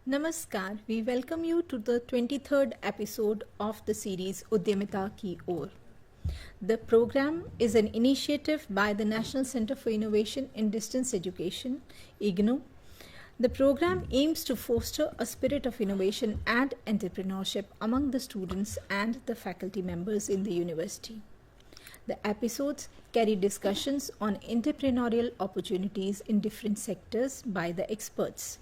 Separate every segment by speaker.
Speaker 1: Namaskar, we welcome you to the 23rd episode of the series Udyamita Ki Or. The program is an initiative by the National Center for Innovation in Distance Education, IGNOU. The program aims to foster a spirit of innovation and entrepreneurship among the students and the faculty members in the university. The episodes carry discussions on entrepreneurial opportunities in different sectors by the experts.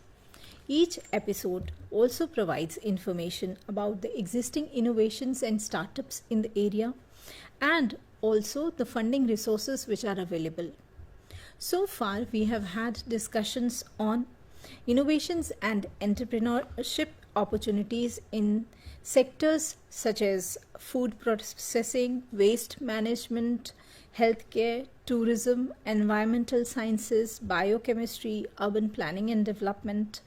Speaker 1: Each episode also provides information about the existing innovations and startups in the area and also the funding resources which are available. So far, we have had discussions on innovations and entrepreneurship opportunities in sectors such as food processing, waste management, healthcare, tourism, environmental sciences, biochemistry, urban planning and development,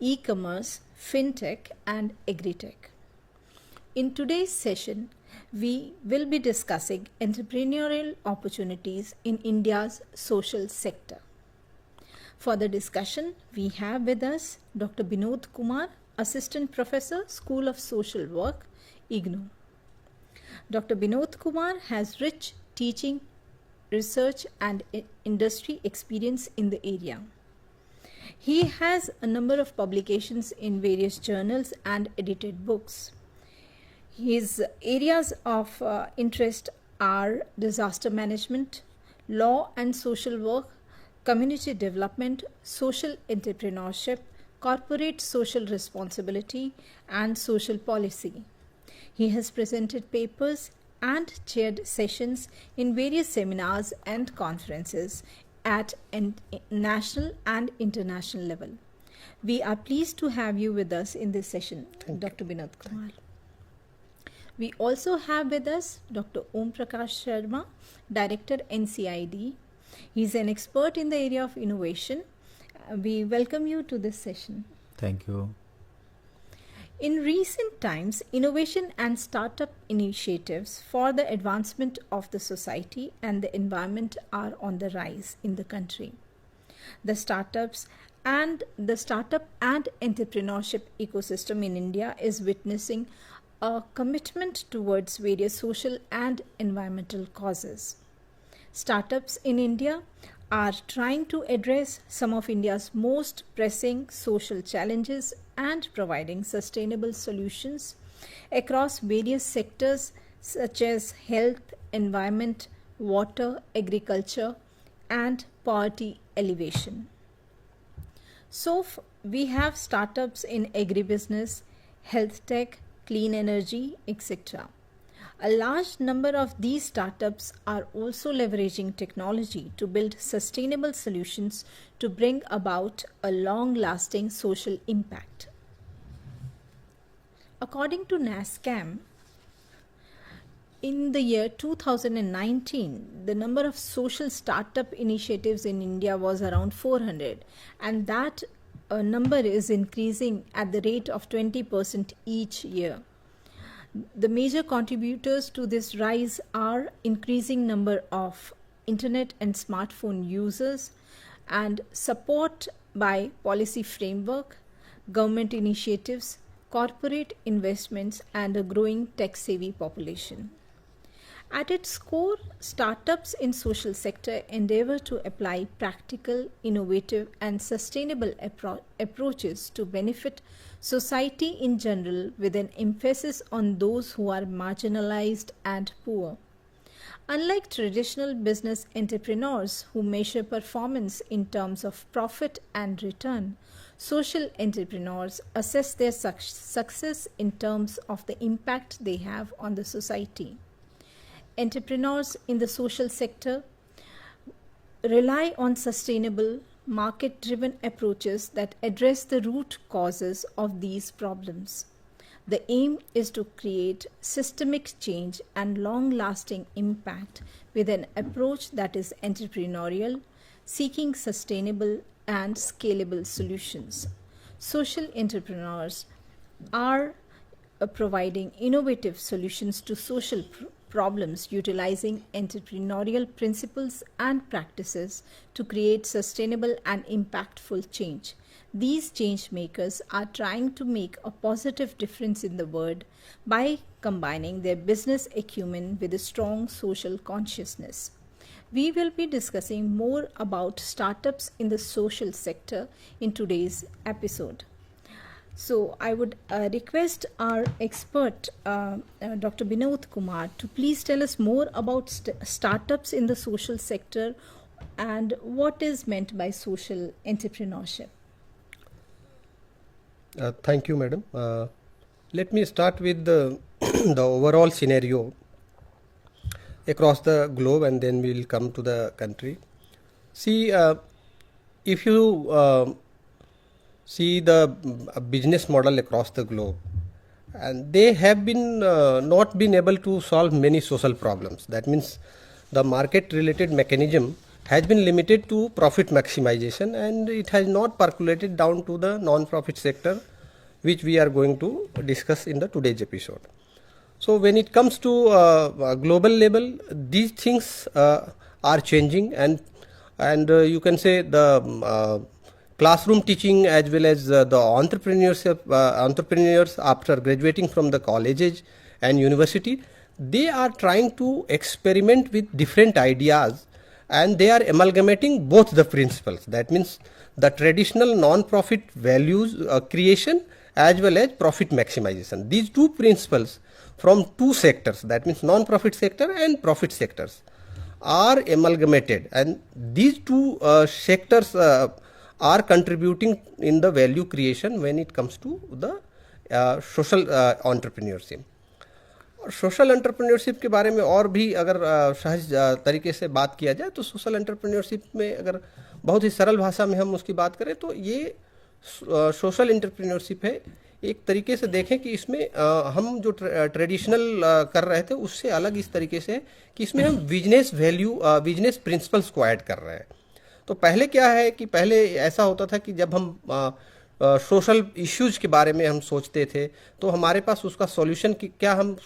Speaker 1: e-commerce, fintech, and agri-tech. In today's session, we will be discussing entrepreneurial opportunities in India's social sector. For the discussion, we have with us Dr. Binod Kumar, Assistant Professor, School of Social Work, IGNOU. Dr. Binod Kumar has rich teaching, research, and industry experience in the area. He has a number of publications in various journals and edited books. His areas of interest are disaster management, law and social work, community development, social entrepreneurship, corporate social responsibility, and social policy. He has presented papers and chaired sessions in various seminars and conferences at national and international level. We are pleased to have you with us in this session, Dr. Binod Kumar. We also have with us Dr. Om Prakash Sharma, Director NCID. He is an expert in the area of innovation. We welcome you to this session.
Speaker 2: Thank you.
Speaker 1: In recent times, innovation and startup initiatives for the advancement of the society and the environment are on the rise in the country. The startup and entrepreneurship ecosystem in India is witnessing a commitment towards various social and environmental causes. Startups in India are trying to address some of India's most pressing social challenges and providing sustainable solutions across various sectors such as health, environment, water, agriculture, and poverty alleviation. So we have startups in agribusiness, health tech, clean energy, etc. A large number of these startups are also leveraging technology to build sustainable solutions to bring about a long-lasting social impact. According to NASSCAM, in the year 2019, the number of social startup initiatives in India was around 400, and that number is increasing at the rate of 20% each year. The major contributors to this rise are increasing number of internet and smartphone users and support by policy framework, government initiatives, corporate investments, and a growing tech-savvy population. At its core, startups in social sector endeavor to apply practical, innovative, and sustainable approaches to benefit society in general with an emphasis on those who are marginalized and poor. Unlike traditional business entrepreneurs who measure performance in terms of profit and return, social entrepreneurs assess their success in terms of the impact they have on the society. Entrepreneurs in the social sector rely on sustainable, market-driven approaches that address the root causes of these problems. The aim is to create systemic change and long-lasting impact with an approach that is entrepreneurial, seeking sustainable and scalable solutions. Social entrepreneurs are providing innovative solutions to social problems utilizing entrepreneurial principles and practices to create sustainable and impactful change. These change makers are trying to make a positive difference in the world by combining their business acumen with a strong social consciousness. We will be discussing more about startups in the social sector in today's episode. So, I would request our expert, Dr. Binod Kumar, to please tell us more about startups in the social sector and what is meant by social entrepreneurship.
Speaker 2: Thank you, madam. Let me start with the, the overall scenario across the globe, and then we will come to the country. See, if you see the business model across the globe, and they have been not been able to solve many social problems. That means the market related mechanism has been limited to profit maximization, and it has not percolated down to the non-profit sector, which we are going to discuss in the today's episode. So when it comes to global level, these things are changing, and you can say the classroom teaching as well as the entrepreneurs after graduating from the colleges and university, they are trying to experiment with different ideas, and they are amalgamating both the principles. That means the traditional non-profit values creation as well as profit maximization. These two principles from two sectors, that means non-profit sector and profit sectors, are amalgamated, and these two sectors are contributing in the value creation when it comes to the social entrepreneurship. Social entrepreneurship के बारे में और भी अगर सहज तरीके से बात किया जाए तो सोशल एंटरप्रेन्योरशिप में अगर बहुत ही सरल भाषा में हम उसकी बात करें तो ये सोशल एंटरप्रेन्योरशिप है। एक तरीके से देखें कि इसमें हम जो ट्रेडिशनल कर रहे थे उससे अलग इस तरीके से कि इसमें हम बिजनेस वैल्यू बिजनेस प्रिंसिपल्स को ऐड कर रहे हैं। तो पहले क्या है कि पहले ऐसा होता था कि जब हम सोशल इश्यूज़ के बारे में हम सोचते थे तो हमारे पास उसका सॉल्यूशन कि क्या हम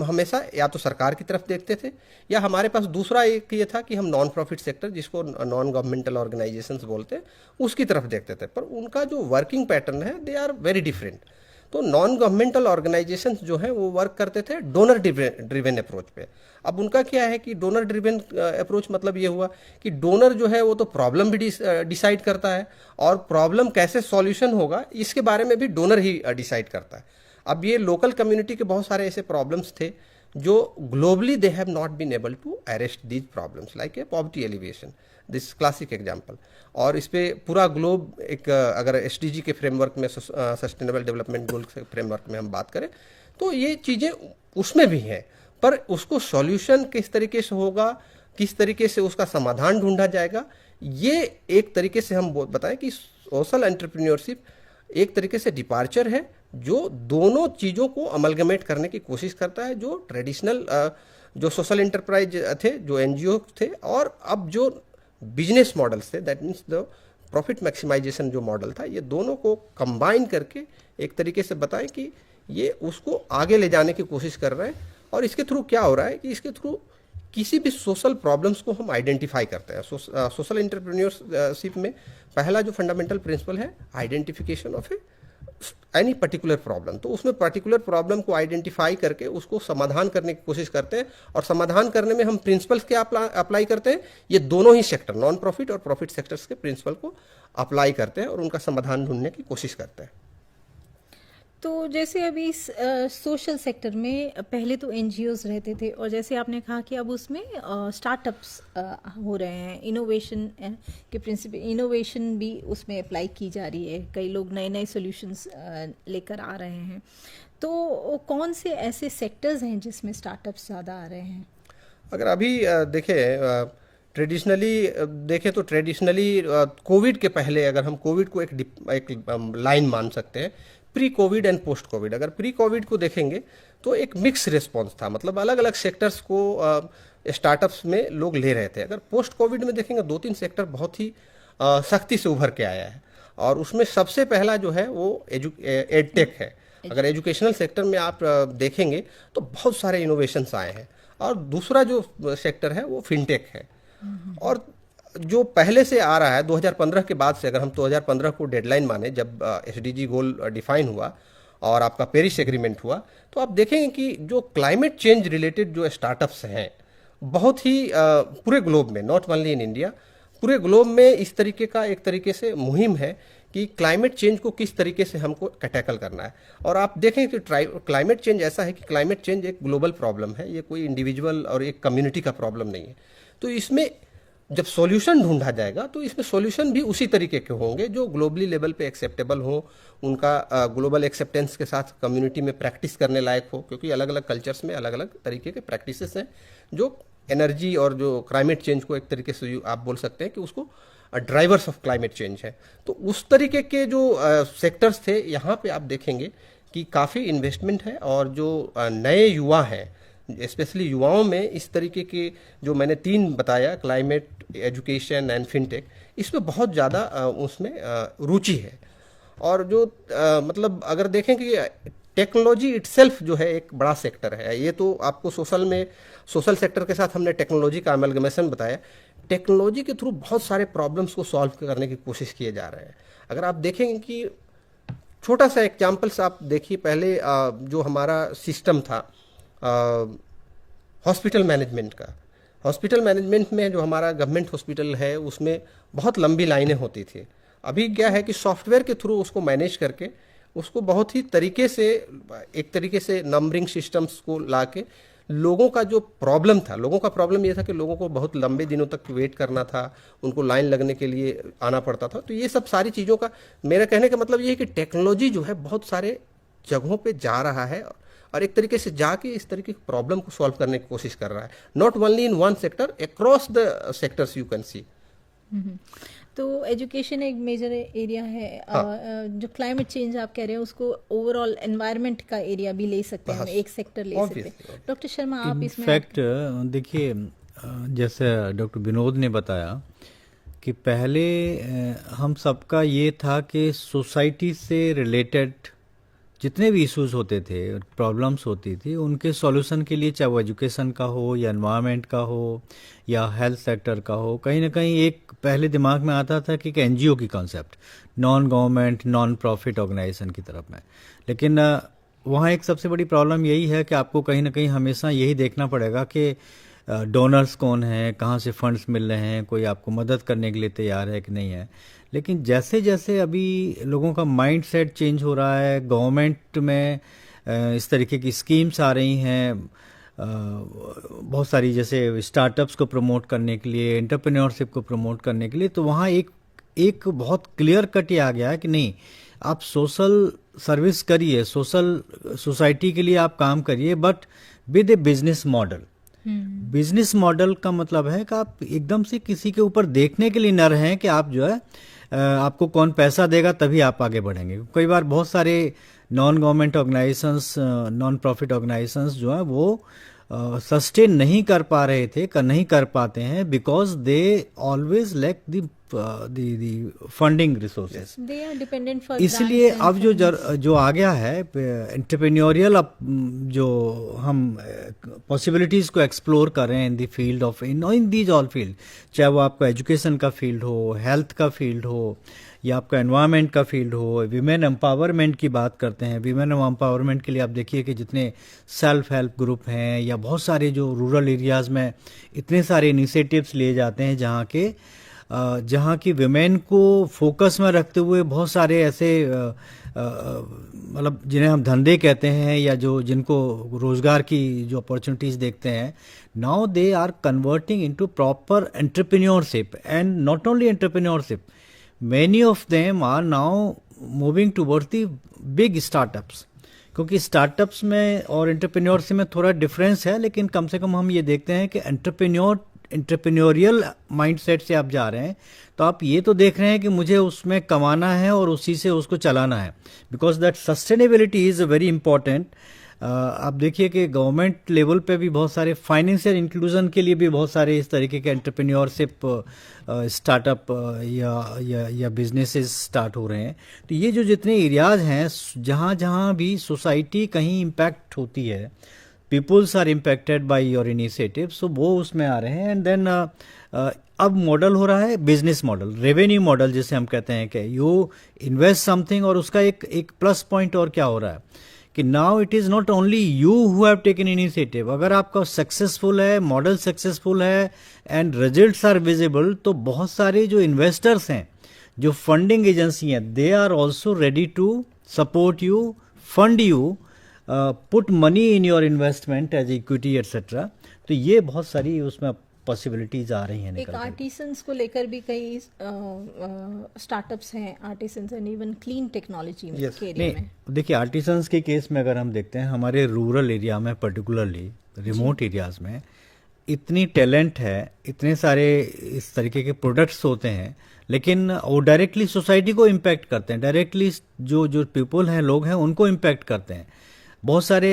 Speaker 2: हमेशा या तो सरकार की तरफ देखते थे, या हमारे पास दूसरा एक ये था कि हम नॉन प्रॉफिट सेक्टर, जिसको नॉन गवर्नमेंटल ऑर्गेनाइजेशंस बोलते हैं, उसकी तरफ देखते थे। पर उनका जो वर्किंग पैटर्न है दे आर वेरी डिफरेंट। तो नॉन गवर्नमेंटल ऑर्गेनाइजेशंस जो है वो वर्क करते थे डोनर ड्रिवन अप्रोच पे। अब उनका क्या है कि डोनर ड्रिवन अप्रोच मतलब ये हुआ कि डोनर जो है वो तो प्रॉब्लम भी डिसाइड करता है, और प्रॉब्लम कैसे सॉल्यूशन होगा इसके बारे में भी डोनर ही डिसाइड करता है। अब ये लोकल कम्युनिटी के बहुत सारे ऐसे प्रॉब्लम्स थे जो globally they have not been able to arrest these problems, like a poverty alleviation, this classic example. और इस पे पूरा ग्लोब एक अगर एसडीजी के फ्रेमवर्क में, सस्टेनेबल डेवलपमेंट गोल के फ्रेमवर्क में हम बात करें तो ये चीज़ें उसमें भी हैं, पर उसको सॉल्यूशन किस तरीके से होगा, किस तरीके से उसका समाधान ढूंढा जाएगा, ये एक तरीके से हम बताएं कि सोशल एंटरप्रेन्योरशिप एक तरीके से डिपार्चर है जो दोनों चीज़ों को अमलगमेट करने की कोशिश करता है। जो ट्रेडिशनल जो सोशल एंटरप्राइज थे, जो एनजीओ थे, और अब जो बिजनेस मॉडल्स थे, that means the profit maximization जो मॉडल था, ये दोनों को कंबाइन करके एक तरीके से बताएं कि ये उसको आगे ले जाने की कोशिश कर रहे हैं। और इसके थ्रू क्या हो रहा है कि इसके थ्रू किसी भी सोशल प्रॉब्लम्स को हम आइडेंटिफाई करते हैं। सोशल एंटरप्रेन्योरशिप में पहला जो फंडामेंटल प्रिंसिपल है identification of any particular problem. तो उसमें पर्टिकुलर प्रॉब्लम को आइडेंटिफाई करके उसको समाधान करने की कोशिश करते हैं, और समाधान करने में हम प्रिंसिपल्स क्या अप्लाई करते हैं, ये दोनों ही सेक्टर, नॉन प्रॉफिट और प्रॉफिट सेक्टर्स के प्रिंसिपल को अप्लाई करते हैं और उनका समाधान ढूंढने की कोशिश करते हैं।
Speaker 1: तो जैसे अभी सोशल सेक्टर में पहले तो एनजीओज रहते थे, और जैसे आपने कहा कि अब उसमें स्टार्टअप्स हो रहे हैं, इनोवेशन के प्रिंसिपल, इनोवेशन भी उसमें अप्लाई की जा रही है, कई लोग नए नए सॉल्यूशंस लेकर आ रहे हैं। तो कौन से ऐसे सेक्टर्स हैं जिसमें स्टार्टअप्स ज़्यादा आ रहे हैं?
Speaker 2: अगर अभी देखें ट्रेडिशनली देखें तो ट्रेडिशनली कोविड के पहले अगर हम कोविड को एक लाइन मान सकते हैं, pre Covid and post Covid. अगर प्री कोविड को देखेंगे तो एक मिक्स रिस्पॉन्स था, मतलब अलग अलग सेक्टर्स को स्टार्टअप्स में लोग ले रहे थे। अगर पोस्ट कोविड में देखेंगे 2-3 सेक्टर बहुत ही सख्ती से उभर के आया है, और उसमें सबसे पहला जो है वो एडटेक है। अगर एजुकेशनल सेक्टर में आप देखेंगे तो बहुत सारे इनोवेशंस आए हैं। और दूसरा जो सेक्टर है वो फिनटेक है। और जो पहले से आ रहा है 2015 के बाद से, अगर हम 2015 को डेडलाइन माने जब एसडीजी गोल डिफाइन हुआ और आपका पेरिस एग्रीमेंट हुआ, तो आप देखेंगे कि जो क्लाइमेट चेंज रिलेटेड जो स्टार्टअप्स हैं बहुत ही पूरे ग्लोब में, नॉट ओनली इन इंडिया, पूरे ग्लोब में इस तरीके का एक तरीके से मुहिम है कि क्लाइमेट चेंज को किस तरीके से हमको टैकल करना है। और आप देखें कि क्लाइमेट चेंज ऐसा है कि क्लाइमेट चेंज एक ग्लोबल प्रॉब्लम है, ये कोई इंडिविजुअल और एक कम्युनिटी का प्रॉब्लम नहीं है। तो इसमें जब सॉल्यूशन ढूंढा जाएगा तो इसमें सॉल्यूशन भी उसी तरीके के होंगे जो ग्लोबली लेवल पे एक्सेप्टेबल हो, उनका ग्लोबल एक्सेप्टेंस के साथ कम्युनिटी में प्रैक्टिस करने लायक हो, क्योंकि अलग अलग कल्चर्स में अलग अलग तरीके के प्रैक्टिसेस हैं जो एनर्जी और जो क्लाइमेट चेंज को एक तरीके से आप बोल सकते हैं कि उसको ड्राइवर्स ऑफ क्लाइमेट चेंज है। तो उस तरीके के जो सेक्टर्स थे, यहाँ पे आप देखेंगे कि काफ़ी इन्वेस्टमेंट है। और जो नए युवा हैं, स्पेशली युवाओं में इस तरीके के जो मैंने 3 बताया, क्लाइमेट, एजुकेशन एंड फिनटेक, इसमें बहुत ज़्यादा उसमें रुचि है। और जो मतलब अगर देखें कि टेक्नोलॉजी इटसेल्फ जो है एक बड़ा सेक्टर है, ये तो आपको सोशल सेक्टर के साथ हमने टेक्नोलॉजी का अमलगमेशन बताया। टेक्नोलॉजी के थ्रू बहुत सारे प्रॉब्लम्स को सॉल्व करने की कोशिश किए जा रहे हैं। अगर आप देखेंगे कि छोटा सा एग्जाम्पल्स आप देखिए, पहले जो हमारा सिस्टम था हॉस्पिटल मैनेजमेंट का, हॉस्पिटल मैनेजमेंट में जो हमारा गवर्नमेंट हॉस्पिटल है उसमें बहुत लंबी लाइनें होती थी। अभी क्या है कि सॉफ्टवेयर के थ्रू उसको मैनेज करके उसको बहुत ही तरीके से, एक तरीके से नंबरिंग सिस्टम्स को लाके लोगों का जो प्रॉब्लम था, लोगों का प्रॉब्लम ये था कि लोगों को बहुत लंबे दिनों तक वेट करना था, उनको लाइन लगने के लिए आना पड़ता था। तो ये सब सारी चीज़ों का मेरा कहने का मतलब ये है कि टेक्नोलॉजी जो है बहुत सारे जगहों पे जा रहा है और एक तरीके से जाके इस तरीके की प्रॉब्लम को सॉल्व करने की कोशिश कर रहा है, not only in one sector, across the sectors you can see.
Speaker 1: तो एजुकेशन एक मेजर एरिया है। जो क्लाइमेट चेंज आप कह रहे हैं उसको ओवरऑल एनवायरनमेंट का एरिया भी ले सकते हैं, एक सेक्टर ले सकते हैं। डॉक्टर शर्मा, आप इसमें
Speaker 3: फैक्ट देखिए, जैसे डॉक्टर विनोद ने बताया कि पहले हम सबका ये था कि सोसाइटी से रिलेटेड जितने भी इश्यूज होते थे, प्रॉब्लम्स होती थी, उनके सॉल्यूशन के लिए, चाहे वो एजुकेशन का हो या एनवायरनमेंट का हो या हेल्थ सेक्टर का हो, कहीं ना कहीं एक पहले दिमाग में आता था कि एनजीओ की concept, non government non profit organization की तरफ में। लेकिन वहाँ एक सबसे बड़ी प्रॉब्लम यही है कि आपको कहीं ना कहीं हमेशा यही देखना पड़ेगा कि डोनर्स कौन हैं, कहाँ से फंड्स मिल रहे हैं, कोई आपको मदद करने के लिए तैयार है कि नहीं है। लेकिन जैसे जैसे अभी लोगों का माइंड सेट चेंज हो रहा है, गवर्नमेंट में इस तरीके की स्कीम्स आ रही हैं बहुत सारी, जैसे स्टार्टअप्स को प्रमोट करने के लिए, एंटरप्रेन्योरशिप को प्रमोट करने के लिए, तो वहाँ एक बहुत क्लियर कट ये आ गया है कि नहीं, आप सोशल सर्विस करिए, सोसाइटी के लिए आप काम करिए, but with A business model. Business model का मतलब है कि आप एकदम से किसी के ऊपर देखने के लिए न रहें कि आप जो है आपको कौन पैसा देगा तभी आप आगे बढ़ेंगे। कई बार बहुत सारे non government organisations, non profit organisations जो है वो सस्टेन नहीं कर पा रहे थे, नहीं कर पाते हैं, because they always lack the funding resources,
Speaker 1: they are dependent for.
Speaker 3: इसलिए अब जो आ गया है एंटरप्रेन्योरियल, जो हम पॉसिबिलिटीज को एक्सप्लोर कर रहे हैं इन the field of in these all field, चाहे वो आपका एजुकेशन का फील्ड हो, हेल्थ का फील्ड हो या आपका एनवायरनमेंट का फील्ड हो। विमेन एम्पावरमेंट की बात करते हैं, विमेन एम्पावरमेंट के लिए आप देखिए कि जितने सेल्फ हेल्प ग्रुप हैं या बहुत सारे जो रूरल एरियाज़ में इतने सारे इनिशिएटिव्स लिए जाते हैं जहाँ की विमेन को फोकस में रखते हुए बहुत सारे ऐसे मतलब जिन्हें हम धंधे कहते हैं या जिनको रोजगार की जो अपॉर्चुनिटीज़ देखते हैं, now they are converting into proper entrepreneurship. And not only entrepreneurship, many of them are now moving towards the big startups, क्योंकि स्टार्टअप्स में और एंटरप्रेन्योरशिप में थोड़ा डिफरेंस है, लेकिन कम से कम हम ये देखते हैं कि एंटरप्रेन्योरियल माइंडसेट से आप जा रहे हैं तो आप ये तो देख रहे हैं कि मुझे उसमें कमाना है और उसी से उसको चलाना है, because that sustainability is very important आप देखिए कि गवर्नमेंट लेवल पे भी बहुत सारे फाइनेंशियल इंक्लूजन के लिए भी बहुत सारे इस तरीके के एंटरप्रेन्योरशिप स्टार्टअप या बिजनेसेस स्टार्ट हो रहे हैं। तो ये जो जितने एरियाज हैं जहाँ जहाँ भी सोसाइटी कहीं इम्पैक्ट होती है, peoples are impacted by your initiative, so वो उसमें आ रहे हैं। एंड देन अब मॉडल हो रहा है बिजनेस मॉडल, रेवेन्यू मॉडल जिसे हम कहते हैं कि यू इन्वेस्ट समथिंग, और उसका एक प्लस पॉइंट और क्या हो रहा है कि now it is not only you who have taken initiative. अगर आपका सक्सेसफुल है, मॉडल सक्सेसफुल है एंड रिजल्ट्स आर विजिबल, तो बहुत सारे जो इन्वेस्टर्स हैं, जो फंडिंग एजेंसी हैं, they are also ready to support you, fund you, put money in your investment as equity etcetera. तो ये बहुत सारी उसमें पॉसिबिलिटीज आ रही हैं।
Speaker 1: एक आर्टिसंस को लेकर भी कई स्टार्टअप्स हैं, artisans and even clean technology में के एरिया में।
Speaker 3: देखिए आर्टिसंस के केस में अगर हम देखते हैं, हमारे रूरल एरिया में, पर्टिकुलरली रिमोट एरियाज में इतनी टैलेंट है, इतने सारे इस तरीके के प्रोडक्ट्स होते हैं, लेकिन वो डायरेक्टली सोसाइटी को इम्पैक्ट करते हैं, डायरेक्टली जो पीपल हैं, लोग हैं, उनको इम्पैक्ट करते हैं। बहुत सारे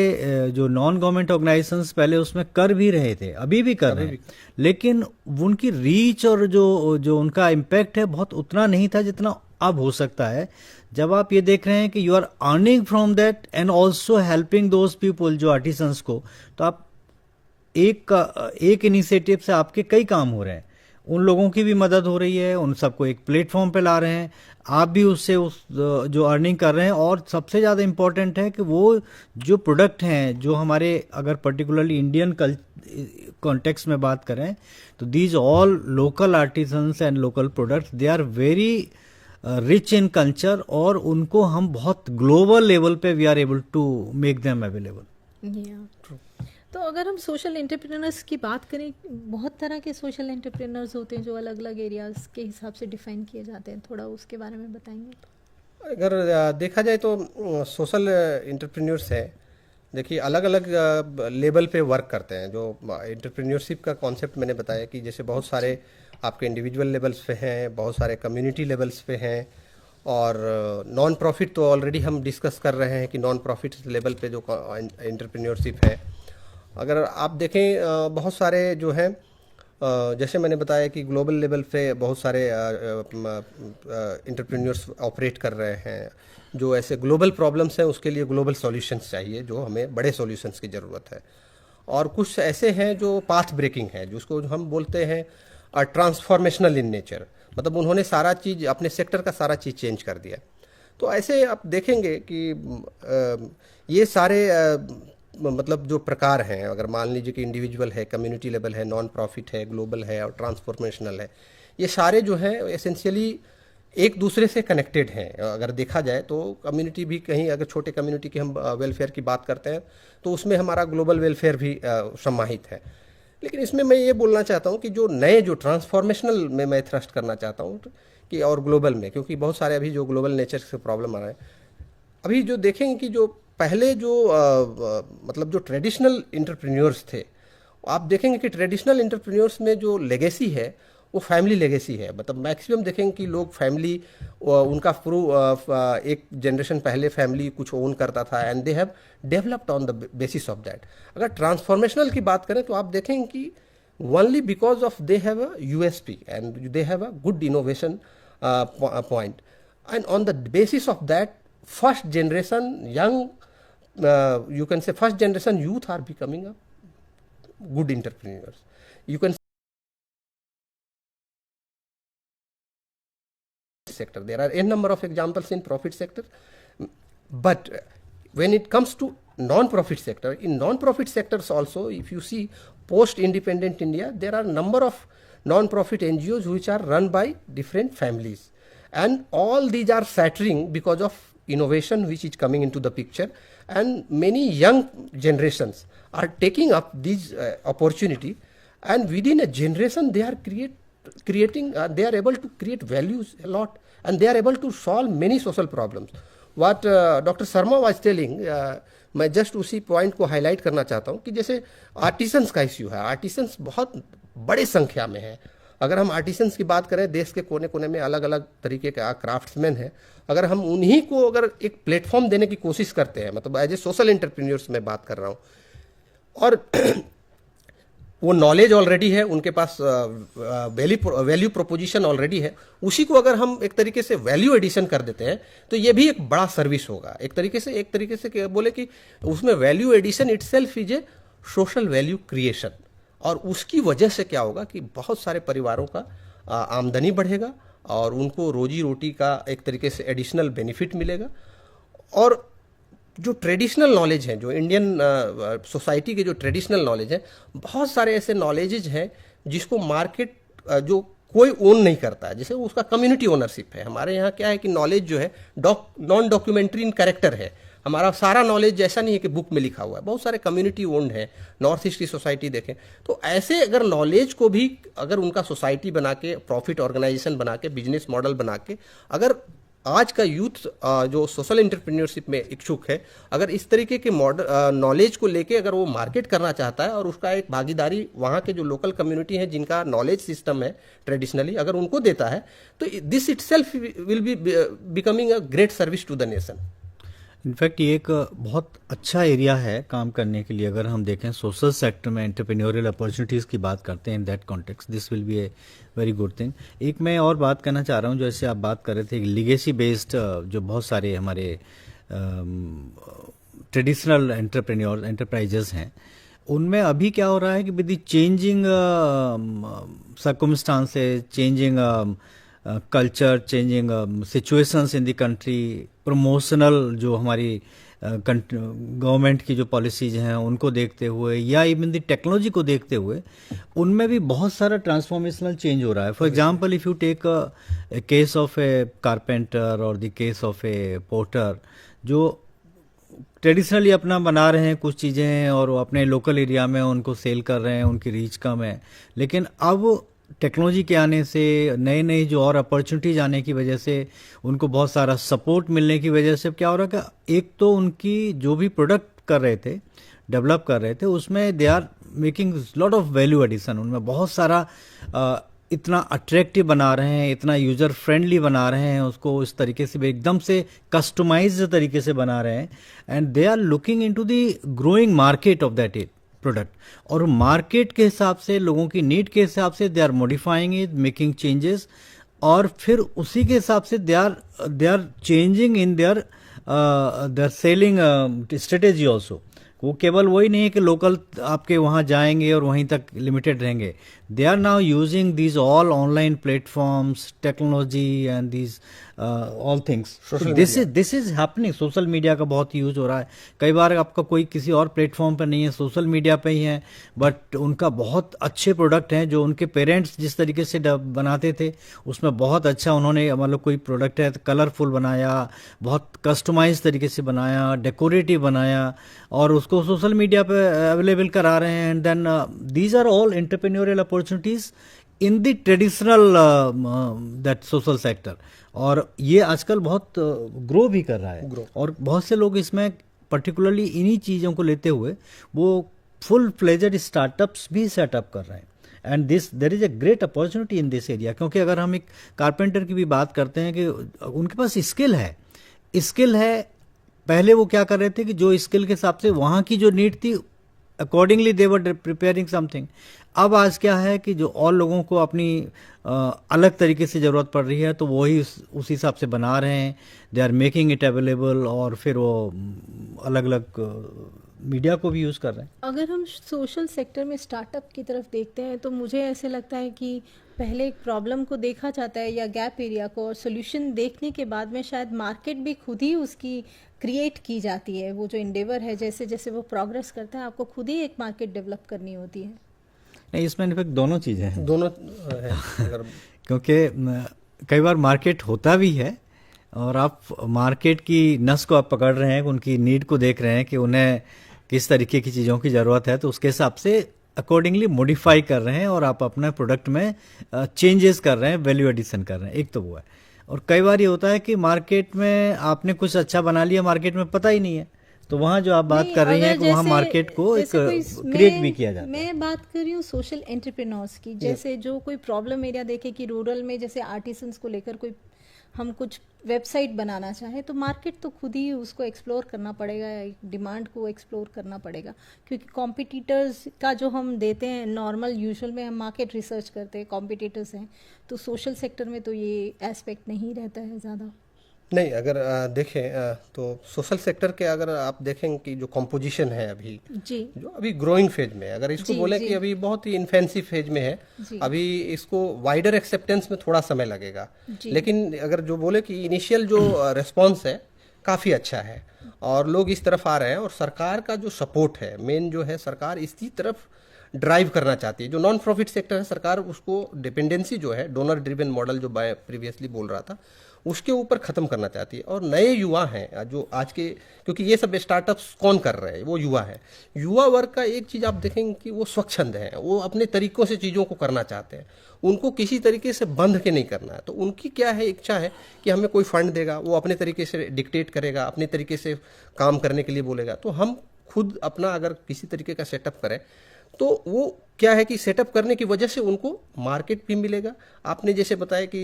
Speaker 3: जो नॉन गवर्नमेंट ऑर्गेनाइजेशंस पहले उसमें कर भी रहे थे, अभी भी कर रहे हैं, लेकिन उनकी रीच और जो उनका इम्पैक्ट है बहुत उतना नहीं था जितना अब हो सकता है, जब आप ये देख रहे हैं कि you are earning from that and also helping those people, जो आर्टिसंस को। तो आप एक इनिशिएटिव से आपके कई काम हो रहे हैं, उन लोगों की भी मदद हो रही है, उन सबको एक प्लेटफॉर्म पे ला रहे हैं, आप भी उससे जो अर्निंग कर रहे हैं। और सबसे ज़्यादा इम्पॉर्टेंट है कि वो जो प्रोडक्ट हैं, जो हमारे अगर पर्टिकुलरली इंडियन कॉन्टेक्स्ट में बात करें, तो these all local artisans and local products, they are very rich in culture, और उनको हम बहुत ग्लोबल लेवल पे we are able to make them available.
Speaker 1: तो अगर हम सोशल एंटरप्रेन्योर्स की बात करें, बहुत तरह के सोशल एंटरप्रेन्योर्स होते हैं जो अलग अलग एरियाज के हिसाब से डिफाइन किए जाते हैं, थोड़ा उसके बारे में बताएंगे?
Speaker 2: अगर देखा जाए तो सोशल एंटरप्रेन्योर्स है, देखिए अलग अलग लेवल पे वर्क करते हैं। जो एंटरप्रेन्योरशिप का कॉन्सेप्ट मैंने बताया कि जैसे बहुत सारे आपके इंडिविजुअल लेवल्स पे हैं, बहुत सारे कम्युनिटी लेवल्स पे हैं, और नॉन प्रॉफिट तो ऑलरेडी हम डिस्कस कर रहे हैं कि नॉन प्रॉफिट लेवल पे जो एंटरप्रेन्योरशिप है। अगर आप देखें बहुत सारे जो हैं, जैसे मैंने बताया कि ग्लोबल लेवल पे बहुत सारे एंटरप्रेन्योर्स ऑपरेट कर रहे हैं। जो ऐसे ग्लोबल प्रॉब्लम्स हैं उसके लिए ग्लोबल सॉल्यूशंस चाहिए, जो हमें बड़े सॉल्यूशंस की ज़रूरत है। और कुछ ऐसे हैं जो पाथ ब्रेकिंग है, जिसको हम बोलते हैं ट्रांसफॉर्मेशनल इन नेचर, मतलब उन्होंने सारा चीज़, अपने सेक्टर का सारा चीज़ चेंज कर दिया। तो ऐसे आप देखेंगे कि ये सारे मतलब जो प्रकार हैं, अगर मान लीजिए कि इंडिविजुअल है, कम्युनिटी लेवल है, नॉन प्रॉफिट है, ग्लोबल है और ट्रांसफॉर्मेशनल है, ये सारे जो हैं एसेंशियली एक दूसरे से कनेक्टेड हैं। अगर देखा जाए तो कम्युनिटी भी, कहीं अगर छोटे कम्युनिटी की हम वेलफेयर की बात करते हैं तो उसमें हमारा ग्लोबल वेलफेयर भी समाहित है। लेकिन इसमें मैं ये बोलना चाहता हूँ कि जो नए, जो ट्रांसफॉर्मेशनल में मैं थ्रस्ट करना चाहता हूँ कि, और ग्लोबल में, क्योंकि बहुत सारे अभी जो ग्लोबल नेचर से प्रॉब्लम आ रहा है, अभी जो देखेंगे कि जो पहले जो मतलब जो ट्रेडिशनल एंटरप्रेन्योर्स थे, आप देखेंगे कि ट्रेडिशनल एंटरप्रेन्योर्स में जो लेगेसी है वो फैमिली लेगेसी है। मतलब मैक्सिमम देखेंगे कि लोग फैमिली, उनका एक जनरेशन पहले फैमिली कुछ ओन करता था and they have developed on the basis of that. अगर ट्रांसफॉर्मेशनल की बात करें तो आप देखेंगे कि only because of they have a USP and they have a good innovation point, and on the basis of that first generation young, you can say first generation youth are becoming a good entrepreneurs. You can sector, there are a number of examples in profit sector, but when it comes to non-profit sector, in non-profit sectors also, if you see post independent India, there are number of non-profit NGOs which are run by different families, and all these are shattering because of innovation which is coming into the picture, and many young generations are taking up this opportunity, and within a generation they are creating they are able to create values a lot, and they are able to solve many social problems. What Dr. Sharma was telling, मैं just उसी point को highlight करना चाहता हूँ कि जैसे artisans का issue है, आर्टिसंस बहुत बड़े संख्या में है। अगर हम आर्टिसंस की बात करें, देश के कोने कोने में अलग अलग तरीके के क्राफ्ट्समैन हैं, अगर हम उन्हीं को अगर एक प्लेटफॉर्म देने की कोशिश करते हैं, मतलब एज ए सोशल एंटरप्रेन्योर्स मैं बात कर रहा हूँ, और वो नॉलेज ऑलरेडी है उनके पास, वैल्यू प्रोपोजिशन ऑलरेडी है, उसी को अगर हम एक तरीके से वैल्यू एडिशन कर देते हैं तो ये भी एक बड़ा सर्विस होगा। एक तरीके से बोले कि उसमें value addition itself is a social value creation, और उसकी वजह से क्या होगा कि बहुत सारे परिवारों का आमदनी बढ़ेगा और उनको रोजी रोटी का एक तरीके से एडिशनल बेनिफिट मिलेगा। और जो ट्रेडिशनल नॉलेज है, जो इंडियन सोसाइटी के जो ट्रेडिशनल नॉलेज है, बहुत सारे ऐसे नॉलेजेज हैं जिसको मार्केट जो कोई ओन नहीं करता है, जैसे उसका कम्युनिटी ओनरशिप है। हमारे यहाँ क्या है कि नॉलेज जो है नॉन डॉक्यूमेंट्री इन कैरेक्टर है, हमारा सारा नॉलेज जैसा नहीं है कि बुक में लिखा हुआ है, बहुत सारे कम्युनिटी ओन्ड है। नॉर्थ ईस्ट की सोसाइटी देखें तो ऐसे अगर नॉलेज को भी अगर उनका सोसाइटी बना के, प्रॉफिट ऑर्गेनाइजेशन बना के, बिजनेस मॉडल बना के, अगर आज का यूथ जो सोशल एंटरप्रेन्योरशिप में इच्छुक है, अगर इस तरीके के मॉडल नॉलेज को लेके अगर वो मार्केट करना चाहता है और उसका एक भागीदारी वहाँ के जो लोकल कम्युनिटी है जिनका नॉलेज सिस्टम है ट्रेडिशनली, अगर उनको देता है तो this itself will be becoming a great service to the nation.
Speaker 3: In fact ये एक बहुत अच्छा एरिया है काम करने के लिए। अगर हम देखें सोशल सेक्टर में एंटरप्रेन्योरियल अपॉर्चुनिटीज़ की बात करते हैं, इन that context this will be a very good thing. एक मैं और बात करना चाह रहा हूँ, जैसे आप बात कर रहे थे लिगेसी बेस्ड जो बहुत सारे हमारे ट्रेडिशनल एंटरप्राइजेस हैं, उनमें अभी क्या हो रहा है कि with the changing circumstances, changing culture, changing situations in the country, promotional जो हमारी गवर्नमेंट की जो पॉलिसीज हैं उनको देखते हुए, या इवन द टेक्नोलॉजी को देखते हुए, उनमें भी बहुत सारा ट्रांसफॉर्मेशनल चेंज हो रहा है। For example if you take a case of a carpenter और the case of a porter, जो ट्रेडिशनली अपना बना रहे हैं कुछ चीज़ें और वो अपने लोकल एरिया में उनको सेल कर रहे हैं, उनकी रीच कम है, लेकिन अब टेक्नोलॉजी के आने से, नए नए जो और अपॉर्चुनिटीज आने की वजह से, उनको बहुत सारा सपोर्ट मिलने की वजह से क्या हो रहा है कि एक तो उनकी जो भी प्रोडक्ट कर रहे थे, डेवलप कर रहे थे, उसमें they are making lot of value addition, उनमें बहुत सारा इतना अट्रैक्टिव बना रहे हैं, इतना यूज़र फ्रेंडली बना रहे हैं उसको, इस तरीके से एकदम से कस्टमाइज्ड तरीके से बना रहे हैं, and they are looking into the growing market of that product. और मार्केट के हिसाब से, लोगों की नीड के हिसाब से they are modifying it, making changes, और फिर उसी के हिसाब से they are changing in their selling strategy also. वो केवल वही नहीं है कि लोकल आपके वहाँ जाएंगे और वहीं तक लिमिटेड रहेंगे, they are now using these all online platforms, technology and these all things. This is happening. Social media का बहुत यूज हो रहा है। कई बार आपका कोई किसी और प्लेटफॉर्म पर नहीं है, सोशल मीडिया पे ही है, बट उनका बहुत अच्छे प्रोडक्ट हैं जो उनके पेरेंट्स जिस तरीके से बनाते थे उसमें बहुत अच्छा उन्होंने, मतलब कोई प्रोडक्ट है तो कलरफुल बनाया, बहुत कस्टमाइज तरीके से बनाया, डेकोरेटिव बनाया, और उसको सोशल मीडिया पे अवेलेबल करा रहे हैं। And then these are all entrepreneurial opportunities in the traditional that social sector, और ये आजकल बहुत ग्रो भी कर रहा है। और बहुत से लोग इसमें पर्टिकुलरली इन्हीं चीज़ों को लेते हुए वो फुल फ्लेजेड स्टार्टअप्स भी सेटअप कर रहे हैं, and this there is a great opportunity in this area. क्योंकि अगर हम एक कारपेंटर की भी बात करते हैं कि उनके पास स्किल है, पहले वो क्या कर रहे थे कि जो स्किल के हिसाब से वहाँ की जो नीड थी, accordingly they were preparing something. अब आज क्या है कि जो और लोगों को अपनी अलग तरीके से ज़रूरत पड़ रही है तो वही उस हिसाब से बना रहे हैं, they are making it available, और फिर वो अलग अलग मीडिया को भी यूज़ कर रहे हैं।
Speaker 1: अगर हम सोशल सेक्टर में स्टार्टअप की तरफ देखते हैं तो मुझे ऐसे लगता है कि पहले एक प्रॉब्लम को देखा जाता है या गैप एरिया को, और सोल्यूशन देखने के बाद में शायद मार्केट भी खुद ही उसकी क्रिएट की जाती है। वो जो इंडेवर है, जैसे जैसे वो प्रोग्रेस करता है, आपको खुद ही एक मार्केट डेवलप करनी होती है।
Speaker 3: नहीं, इसमें इनफैक्ट दोनों चीज़ें हैं,
Speaker 2: दोनों है
Speaker 3: क्योंकि कई बार मार्केट होता भी है और आप मार्केट की नस को आप पकड़ रहे हैं, उनकी नीड को देख रहे हैं कि उन्हें किस तरीके की चीज़ों की ज़रूरत है, तो उसके हिसाब से अकॉर्डिंगली मॉडिफाई कर रहे हैं और आप अपने प्रोडक्ट में चेंजेस कर रहे हैं, वैल्यू एडिशन कर रहे हैं। एक तो वो है। और कई बार ये होता है कि मार्केट में आपने कुछ अच्छा बना लिया, मार्केट में पता ही नहीं है, तो वहाँ जो आप बात कर रही हैं कि वहाँ मार्केट को एक क्रिएट भी किया जाता है।
Speaker 1: मैं बात कर रही हूँ सोशल एंटरप्रेन्योर्स की, जैसे जो कोई प्रॉब्लम एरिया देखे कि रूरल में जैसे आर्टिसंस को लेकर कोई हम कुछ वेबसाइट बनाना चाहे, तो मार्केट तो खुद ही उसको एक्सप्लोर करना पड़ेगा, डिमांड को एक्सप्लोर करना पड़ेगा, क्योंकि कॉम्पिटिटर्स का जो हम देते हैं नॉर्मल यूजुअल में हम मार्केट रिसर्च करते हैं, कॉम्पिटिटर्स हैं, तो सोशल सेक्टर में तो ये एस्पेक्ट नहीं रहता है ज़्यादा।
Speaker 2: नहीं, अगर देखें तो सोशल सेक्टर के अगर आप देखें कि जो कॉम्पोजिशन है अभी
Speaker 1: जी,
Speaker 2: जो अभी ग्रोइंग फेज में है, अगर इसको बोले कि अभी बहुत ही इन्फेंसिव फेज में है, अभी इसको वाइडर एक्सेप्टेंस में थोड़ा समय लगेगा, लेकिन अगर जो बोले कि इनिशियल जो रिस्पॉन्स है काफ़ी अच्छा है और लोग इस तरफ आ रहे हैं, और सरकार का जो सपोर्ट है मेन जो है, सरकार इसी तरफ ड्राइव करना चाहती है। जो नॉन प्रॉफिट सेक्टर है, सरकार उसको डिपेंडेंसी जो है डोनर ड्रिवन मॉडल जो मैं प्रीवियसली बोल रहा था उसके ऊपर ख़त्म करना चाहती है। और नए युवा हैं जो आज के, क्योंकि ये सब स्टार्टअप्स कौन कर रहे हैं, वो युवा है। युवा वर्ग का एक चीज़ आप देखेंगे कि वो स्वच्छंद हैं, वो अपने तरीक़ों से चीज़ों को करना चाहते हैं, उनको किसी तरीके से बंध के नहीं करना है। तो उनकी क्या है, इच्छा है कि हमें कोई फंड देगा, वो अपने तरीके से डिक्टेट करेगा, अपने तरीके से काम करने के लिए बोलेगा, तो हम खुद अपना अगर किसी तरीके का सेटअप करें तो वो क्या है कि सेटअप करने की वजह से उनको मार्केट भी मिलेगा। आपने जैसे बताया कि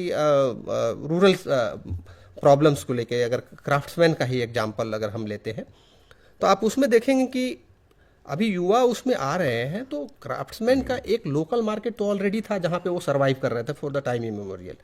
Speaker 2: रूरल प्रॉब्लम्स को लेके, अगर क्राफ्ट्समैन का ही एग्जांपल अगर हम लेते हैं तो आप उसमें देखेंगे कि अभी युवा उसमें आ रहे हैं, तो क्राफ्ट्समैन का एक लोकल मार्केट तो ऑलरेडी था जहाँ पे वो सर्वाइव कर रहे थे फॉर द टाइम इमेमोरियल।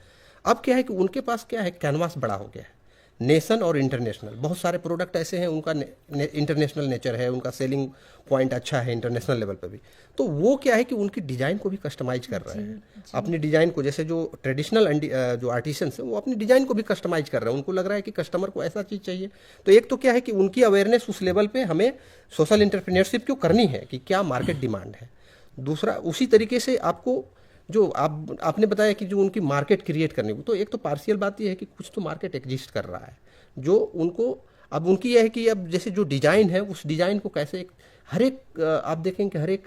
Speaker 2: अब क्या है कि उनके पास क्या है, कैनवास बड़ा हो गया है, नेशन और इंटरनेशनल। बहुत सारे प्रोडक्ट ऐसे हैं उनका इंटरनेशनल नेचर है, उनका सेलिंग पॉइंट अच्छा है इंटरनेशनल लेवल पे भी। तो वो क्या है कि उनकी डिज़ाइन को भी कस्टमाइज कर रहे हैं, अपनी डिज़ाइन को, जैसे जो ट्रेडिशनल जो आर्टिसंस हैं वो अपनी डिज़ाइन को भी कस्टमाइज कर रहे हैं। उनको लग रहा है कि कस्टमर को ऐसा चीज़ चाहिए। तो एक तो क्या है कि उनकी अवेयरनेस उस लेवल पे हमें सोशल एंटरप्रेन्योरशिप क्यों करनी है कि क्या मार्केट डिमांड है। दूसरा, उसी तरीके से आपको जो आपने बताया कि जो उनकी मार्केट क्रिएट करने को, तो एक तो पार्शियल बात यह है कि कुछ तो मार्केट एग्जिस्ट कर रहा है जो उनको, अब उनकी यह है कि अब जैसे जो डिज़ाइन है उस डिज़ाइन को कैसे हर एक आप देखें कि हर एक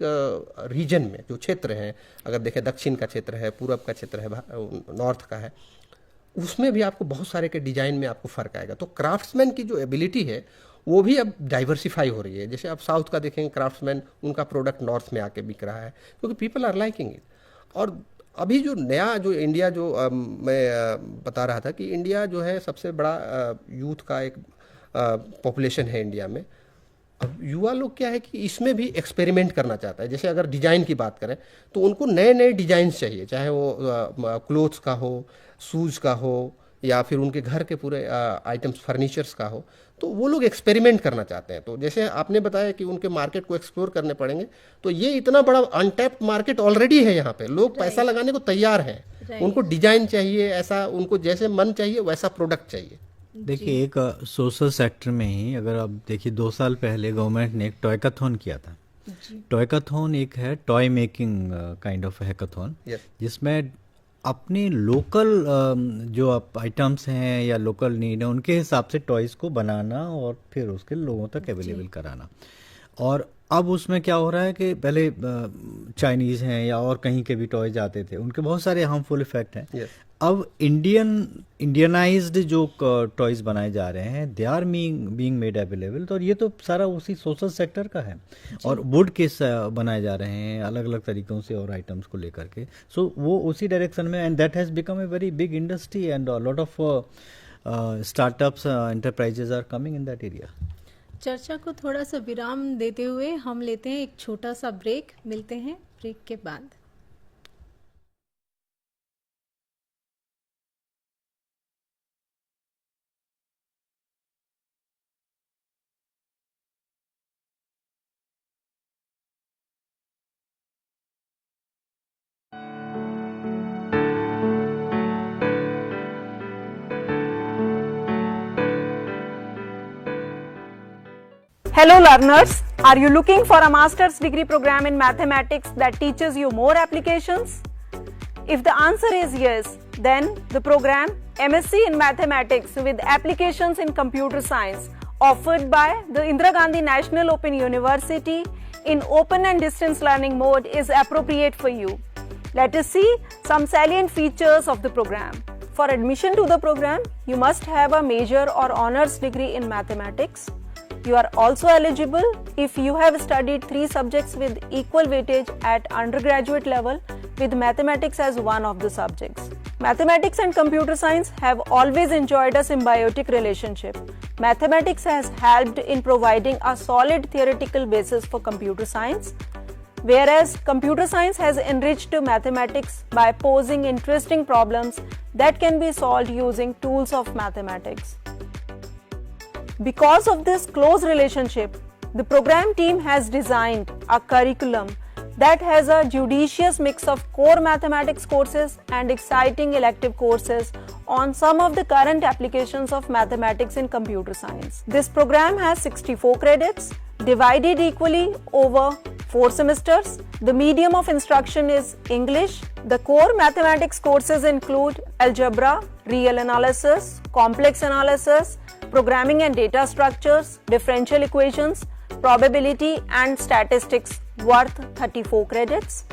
Speaker 2: रीजन में जो क्षेत्र हैं, अगर देखें दक्षिण का क्षेत्र है, पूरब का क्षेत्र है, नॉर्थ का है, उसमें भी आपको बहुत सारे के डिज़ाइन में आपको फ़र्क आएगा। तो क्राफ्ट्समैन की जो एबिलिटी है वो भी अब डाइवर्सिफाई हो रही है। जैसे आप साउथ का देखेंगे क्राफ्ट्समैन, उनका प्रोडक्ट नॉर्थ में आके बिक रहा है क्योंकि पीपल आर लाइकिंग इट। और अभी जो नया जो इंडिया जो मैं बता रहा था कि इंडिया जो है सबसे बड़ा यूथ का एक पॉपुलेशन है इंडिया में। अब युवा लोग क्या है कि इसमें भी एक्सपेरिमेंट करना चाहता है। जैसे अगर डिज़ाइन की बात करें तो उनको नए नए डिज़ाइन चाहिए, चाहे वो क्लोथ्स का हो, शूज़ का हो, या फिर उनके घर के पूरे आइटम्स फर्नीचर्स का हो, तो वो लोग एक्सपेरिमेंट करना चाहते हैं। तो जैसे आपने बताया कि उनके मार्केट को एक्सप्लोर करने पड़ेंगे, तो ये इतना बड़ा अनटैप्ड मार्केट ऑलरेडी है यहाँ पे, लोग पैसा लगाने को तैयार हैं। उनको डिजाइन चाहिए ऐसा, उनको जैसे मन चाहिए वैसा प्रोडक्ट चाहिए।
Speaker 3: देखिए, एक सोशल सेक्टर में ही अगर आप देखिए 2 साल पहले गवर्नमेंट ने एक टॉयकाथॉन किया था। टॉयकाथॉन एक है toy making kind of hackathon, जिसमें अपने लोकल जो आप आइटम्स हैं या लोकल नीड है उनके हिसाब से टॉयज़ को बनाना और फिर उसके लोगों तक अवेलेबल कराना। और अब उसमें क्या हो रहा है कि पहले चाइनीज़ हैं या और कहीं के भी टॉयज आते थे, उनके बहुत सारे हार्मफुल इफेक्ट हैं। अब इंडियनाइज्ड जो टॉयज बनाए जा रहे हैं, they are being made available. तो ये तो सारा उसी सोशल सेक्टर का है। और वुड के बनाए जा रहे हैं अलग अलग तरीकों से और आइटम्स को लेकर के। सो वो उसी डायरेक्शन में, and that has become a very big industry and a lot of startups enterprises are coming in that area.
Speaker 1: चर्चा को थोड़ा सा विराम देते हुए हम लेते हैं एक छोटा सा ब्रेक। मिलते हैं ब्रेक के बाद।
Speaker 4: Hello learners, are you looking for a master's degree program in mathematics that teaches you more applications? If the answer is yes, then the program MSc in Mathematics with applications in computer science offered by the Indira Gandhi National Open University in open and distance learning mode is appropriate for you. Let us see some salient features of the program. For admission to the program, you must have a major or honors degree in mathematics. You are also eligible if you have studied 3 subjects with equal weightage at undergraduate level, with mathematics as one of the subjects. Mathematics and computer science have always enjoyed a symbiotic relationship. Mathematics has helped in providing a solid theoretical basis for computer science, whereas computer science has enriched mathematics by posing interesting problems that can be solved using tools of mathematics. Because of this close relationship, the program team has designed a curriculum that has a judicious mix of core mathematics courses and exciting elective courses on some of the current applications of mathematics in computer science. This program has 64 credits divided equally over 4 semesters. The medium of instruction is English. The core mathematics courses include algebra, real analysis, complex analysis, programming and data structures, differential equations, probability and statistics worth 34 credits.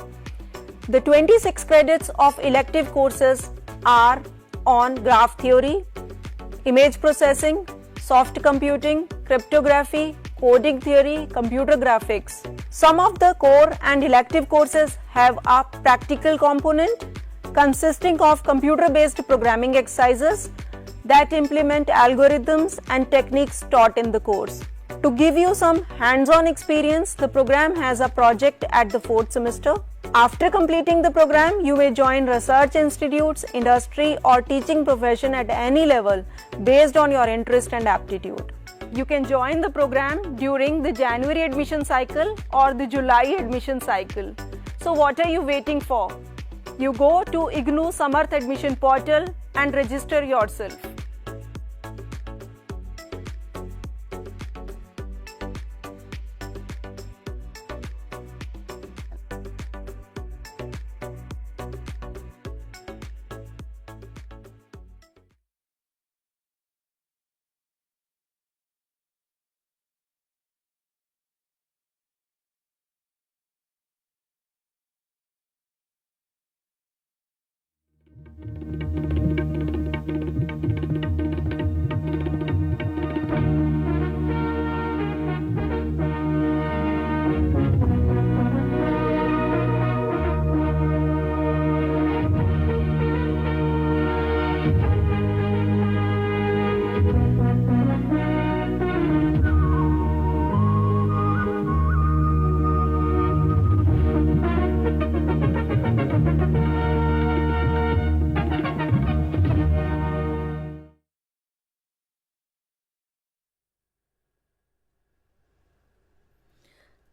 Speaker 4: The 26 credits of elective courses are on graph theory, image processing, soft computing, cryptography, coding theory, computer graphics. Some of the core and elective courses have a practical component consisting of computer-based programming exercises that implement algorithms and techniques taught in the course. To give you some hands-on experience, the program has a project at the 4th semester. After completing the program, you may join research institutes, industry or teaching profession at any level based on your interest and aptitude. You can join the program during the January admission cycle or the July admission cycle. So what are you waiting for? You go to IGNOU Samarth admission portal and register yourself.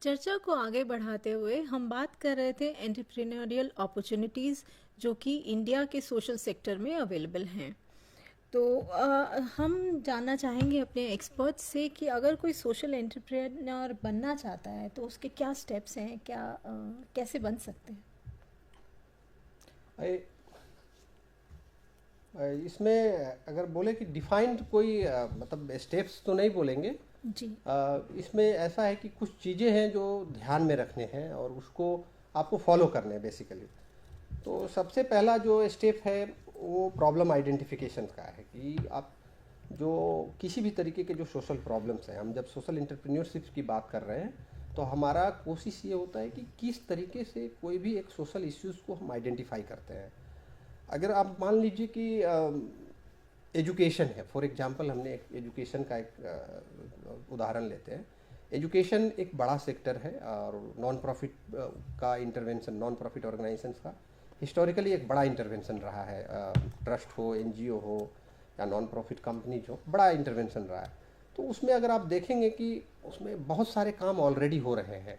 Speaker 1: चर्चा को आगे बढ़ाते हुए हम बात कर रहे थे एंटरप्रेन्योरियल अपॉर्चुनिटीज़ जो कि इंडिया के सोशल सेक्टर में अवेलेबल हैं। तो हम जानना चाहेंगे अपने एक्सपर्ट से कि अगर कोई सोशल एंटरप्रेन्योर बनना चाहता है तो उसके क्या स्टेप्स हैं, कैसे बन सकते हैं?
Speaker 2: इसमें अगर बोले कि डिफाइंड कोई मतलब स्टेप्स तो नहीं बोलेंगे
Speaker 1: जी।
Speaker 2: इसमें ऐसा है कि कुछ चीज़ें हैं जो ध्यान में रखने हैं और उसको आपको फॉलो करने हैं बेसिकली। तो सबसे पहला जो स्टेप है वो प्रॉब्लम आइडेंटिफिकेशन का है कि आप जो किसी भी तरीके के जो सोशल प्रॉब्लम्स हैं, हम जब सोशल एंटरप्रेन्योरशिप की बात कर रहे हैं तो हमारा कोशिश ये होता है कि किस तरीके से कोई भी एक सोशल इश्यूज़ को हम आइडेंटिफाई करते हैं। अगर आप मान लीजिए कि एजुकेशन है, फॉर एग्जांपल हमने एक एजुकेशन का एक उदाहरण लेते हैं। एजुकेशन एक बड़ा सेक्टर है और नॉन प्रॉफिट का इंटरवेंशन, नॉन प्रॉफिट ऑर्गेनाइजेशंस का हिस्टोरिकली एक बड़ा इंटरवेंशन रहा है। ट्रस्ट हो, एनजीओ हो या नॉन प्रॉफिट कंपनीज हो, बड़ा इंटरवेंशन रहा है। तो उसमें अगर आप देखेंगे कि उसमें बहुत सारे काम ऑलरेडी हो रहे हैं।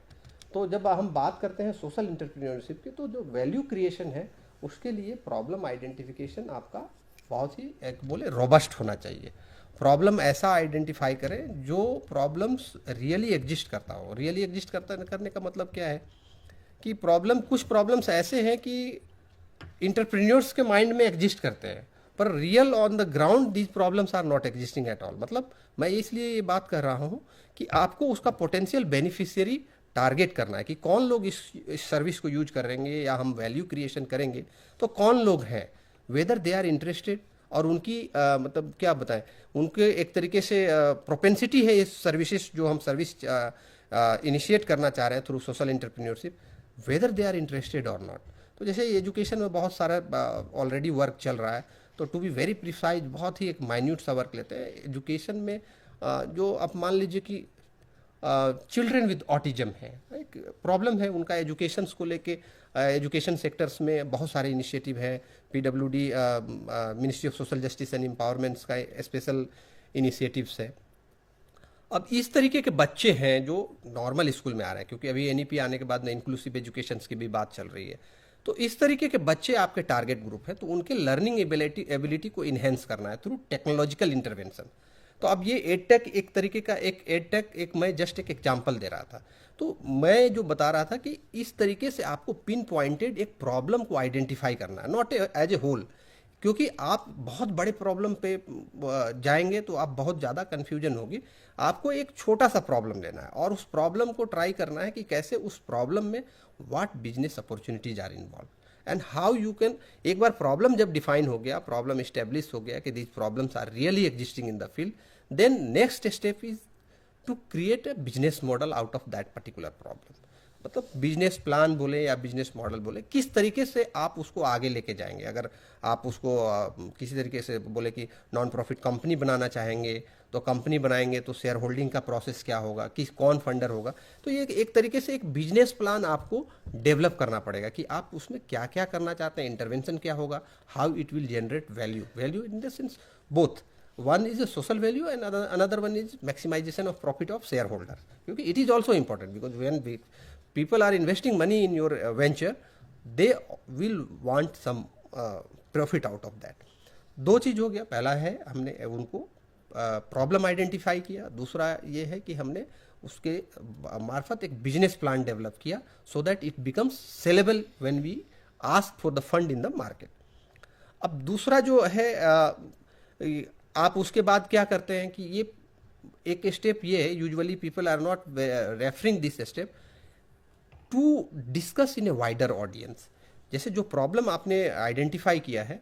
Speaker 2: तो जब हम बात करते हैं सोशल एंटरप्रेन्योरशिप की, तो जो वैल्यू क्रिएशन है उसके लिए प्रॉब्लम आइडेंटिफिकेशन आपका बहुत ही एक बोले रोबस्ट होना चाहिए। प्रॉब्लम ऐसा आइडेंटिफाई करें जो प्रॉब्लम्स रियली एग्जिस्ट करता हो। रियली एग्जिस्ट करने का मतलब क्या है कि कुछ प्रॉब्लम्स ऐसे हैं कि इंटरप्रेन्योर्स के माइंड में एग्जिस्ट करते हैं पर real on the ground these problems are not existing at all. मतलब मैं इसलिए ये बात कर रहा हूँ कि आपको उसका पोटेंशियल बेनिफिशियरी टारगेट करना है कि कौन लोग इस सर्विस को यूज करेंगे या हम वैल्यू क्रिएशन करेंगे तो कौन लोग हैं, वेदर दे आर इंटरेस्टेड और उनकी मतलब क्या बताएं, उनके एक तरीके से प्रोपेंसिटी है ये सर्विसेज जो हम सर्विस इनिशिएट करना चाह रहे हैं through social entrepreneurship, whether they are interested और नॉट। तो जैसे एजुकेशन में बहुत सारा ऑलरेडी वर्क चल रहा है, तो टू बी वेरी प्रिसाइज बहुत ही एक माइन्यूट सा वर्क लेते हैं एजुकेशन में। जो आप मान लीजिए कि चिल्ड्रन विद ऑटिज्म है, एक प्रॉब्लम है उनका एजुकेशंस को लेके, एजुकेशन सेक्टर्स में बहुत सारे इनिशिएटिव है, PWD ministry of social justice and empowerments का स्पेशल इनिशिएटिव्स है। अब इस तरीके के बच्चे हैं जो नॉर्मल स्कूल में आ रहे हैं, क्योंकि अभी एनईपी आने के बाद में इंक्लूसिव एजुकेशन की भी बात चल रही है, तो इस तरीके के बच्चे आपके टारगेट ग्रुप है, तो उनके लर्निंग एबिलिटी को इन्हेंस करना है थ्रू टेक्नोलॉजिकल इंटरवेंशन। तो अब ये एडटेक एक तरीके का एक मैं जस्ट एक एग्जांपल दे रहा था, तो मैं जो बता रहा था कि इस तरीके से आपको पिन पॉइंटेड एक प्रॉब्लम को आइडेंटिफाई करना है, नॉट एज ए होल, क्योंकि आप बहुत बड़े प्रॉब्लम पे जाएंगे तो आप बहुत ज़्यादा कन्फ्यूजन होगी। आपको एक छोटा सा प्रॉब्लम लेना है और उस प्रॉब्लम को ट्राई करना है कि कैसे उस प्रॉब्लम में what business opportunities are involve and how you can. एक बार प्रॉब्लम जब डिफाइन हो गया, प्रॉब्लम इस्टेब्लिश हो गया कि these problems are really existing in the field, then next step is to create a business model out of that particular problem. मतलब business plan बोले या बिजनेस मॉडल बोले, किस तरीके से आप उसको आगे लेके जाएंगे। अगर आप उसको किसी तरीके से बोले कि नॉन प्रॉफिट कंपनी बनाना चाहेंगे, तो कंपनी बनाएंगे तो शेयर होल्डिंग का प्रोसेस क्या होगा, कौन फंडर होगा, तो ये एक तरीके से एक बिजनेस प्लान आपको डेवलप करना पड़ेगा कि आप उसमें क्या क्या करना चाहते हैं, इंटरवेंशन क्या होगा, how it will generate value in the sense both, one is a social value and another one is maximization of profit of shareholder, क्योंकि it is also important because when people are investing money in your venture, they will want some profit out of that। दो चीज हो गया, पहला है हमने उनको problem identify किया, दूसरा ये है कि हमने उसके मार्फत एक बिजनेस प्लान डेवलप किया so that it becomes saleable when we ask for the fund in the market. अब दूसरा जो है आप उसके बाद क्या करते हैं कि ये एक स्टेप ये है, usually people are not referring this step to discuss in a wider audience. जैसे जो प्रॉब्लम आपने आइडेंटिफाई किया है,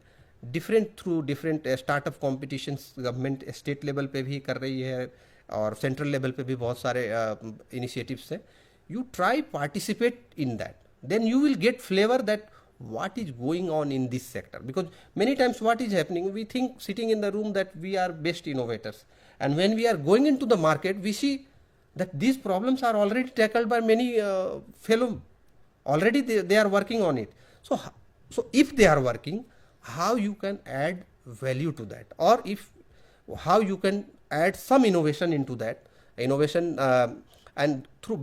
Speaker 2: through different startup competitions government state level पे भी कर रही है और सेंट्रल लेवल पे भी बहुत सारे इनिशिएटिव्स हैं, you try participate in that, then you will get flavour that what is going on in this sector, because many times what is happening, we think sitting in the room that we are best innovators, and when we are going into the market we see that these problems are already tackled by many fellow, already they are working on it. So if they are working, how you can add value to that, or if how you can add some innovation into that innovation, and through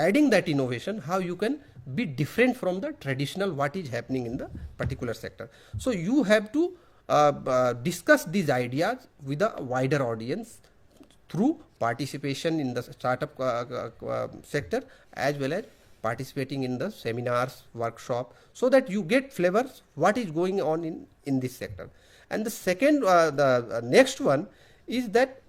Speaker 2: adding that innovation how you can be different from the traditional what is happening in the particular sector. So you have to discuss these ideas with a wider audience through participation in the startup sector, as well as participating in the seminars, workshop, so that you get flavors what is going on in this sector. And the second the next one is that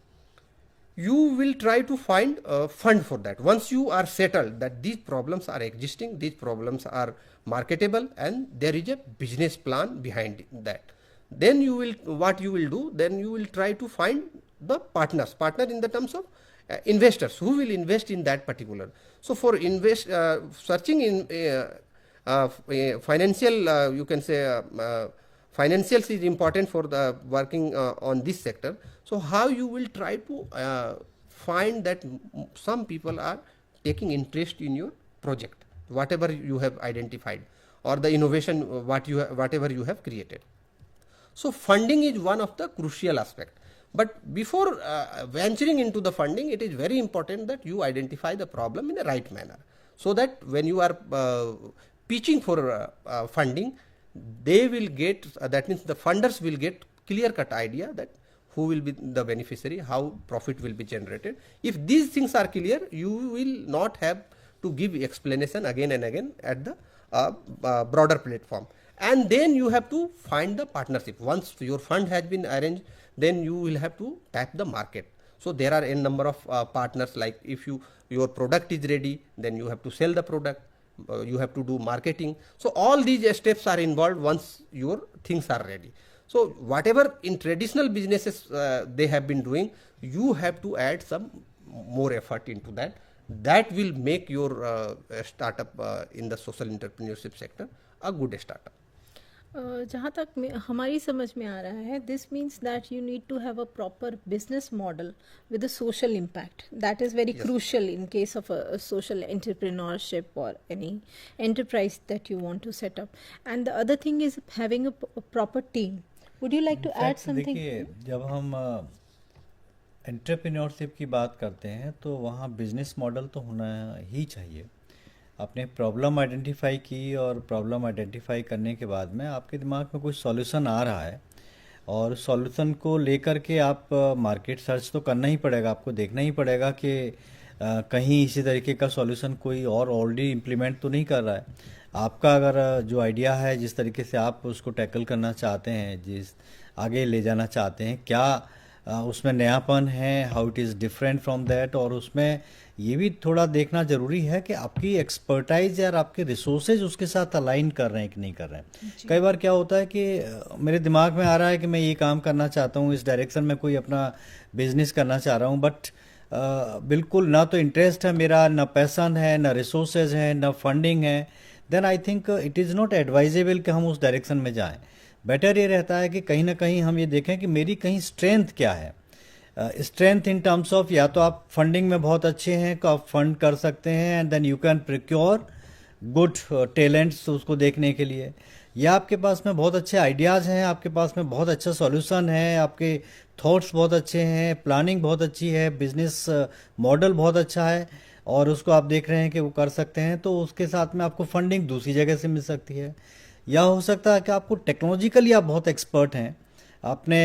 Speaker 2: you will try to find a fund for that. Once you are settled that these problems are existing, these problems are marketable, and there is a business plan behind that, then you will then you will try to find the partner in the terms of investors who will invest in that particular. So for searching in financial you can say financials is important for the working on this sector. So how you will try to find that some people are taking interest in your project, whatever you have identified, or the innovation whatever you have created. So funding is one of the crucial aspect. But before venturing into the funding, it is very important that you identify the problem in the right manner, so that when you are pitching for funding, they will get that means the funders will get clear cut idea that who will be the beneficiary, how profit will be generated. If these things are clear, you will not have to give explanation again and again at the broader platform. And then you have to find the partnership. Once your fund has been arranged, then you will have to tap the market. So there are n number of partners, like if your product is ready, then you have to sell the product, you have to do marketing. So all these steps are involved once your things are ready. So whatever in traditional businesses they have been doing, you have to add some more effort into that. That will make your startup in the social entrepreneurship sector a good startup.
Speaker 1: जहाँ तक हमारी समझ में आ रहा है, this means that you need to have a proper business model with a social impact. That is very crucial in case of a social entrepreneurship और any enterprise that you want to set up. And the other thing is having a proper team. Would you like to add something?
Speaker 3: देखिए, जब हम entrepreneurship की बात करते हैं तो वहाँ बिजनेस मॉडल तो होना ही चाहिए. आपने प्रॉब्लम आइडेंटिफाई की और प्रॉब्लम आइडेंटिफाई करने के बाद में आपके दिमाग में कोई सॉल्यूशन आ रहा है और सॉल्यूशन को लेकर के आप मार्केट सर्च तो करना ही पड़ेगा. आपको देखना ही पड़ेगा कि कहीं इसी तरीके का सॉल्यूशन कोई और ऑलरेडी इम्प्लीमेंट तो नहीं कर रहा है. आपका अगर जो आइडिया है, जिस तरीके से आप उसको टैकल करना चाहते हैं, जिस आगे ले जाना चाहते हैं, क्या उसमें नयापन है, how it is different from that. और उसमें ये भी थोड़ा देखना ज़रूरी है कि आपकी एक्सपर्टाइज या आपके रिसोर्सेज उसके साथ अलाइन कर रहे हैं कि नहीं कर रहे हैं. कई बार क्या होता है कि मेरे दिमाग में आ रहा है कि मैं ये काम करना चाहता हूँ, इस डायरेक्शन में कोई अपना बिजनेस करना चाह रहा हूँ, बट बिल्कुल ना तो इंटरेस्ट है मेरा, ना पैसन है, ना रिसोर्सेज है, ना फंडिंग है. Then I think it is not advisable कि हम उस डायरेक्शन में जाएं. बेटर ये रहता है कि कहीं ना कहीं हम ये देखें कि मेरी कहीं स्ट्रेंथ क्या है. स्ट्रेंथ इन टर्म्स ऑफ, या तो आप फंडिंग में बहुत अच्छे हैं तो आप फंड कर सकते हैं and then you can procure good talents उसको देखने के लिए, या आपके पास में बहुत अच्छे आइडियाज़ हैं, आपके पास में बहुत अच्छा सॉल्यूशन है, आपके थॉट्स बहुत अच्छे हैं, प्लानिंग बहुत अच्छी है, बिजनेस मॉडल बहुत अच्छा है और उसको आप देख रहे हैं कि वो कर सकते हैं, तो उसके साथ में आपको फंडिंग दूसरी जगह से मिल सकती है. या हो सकता है कि आपको टेक्नोलॉजिकली आप बहुत एक्सपर्ट हैं, आपने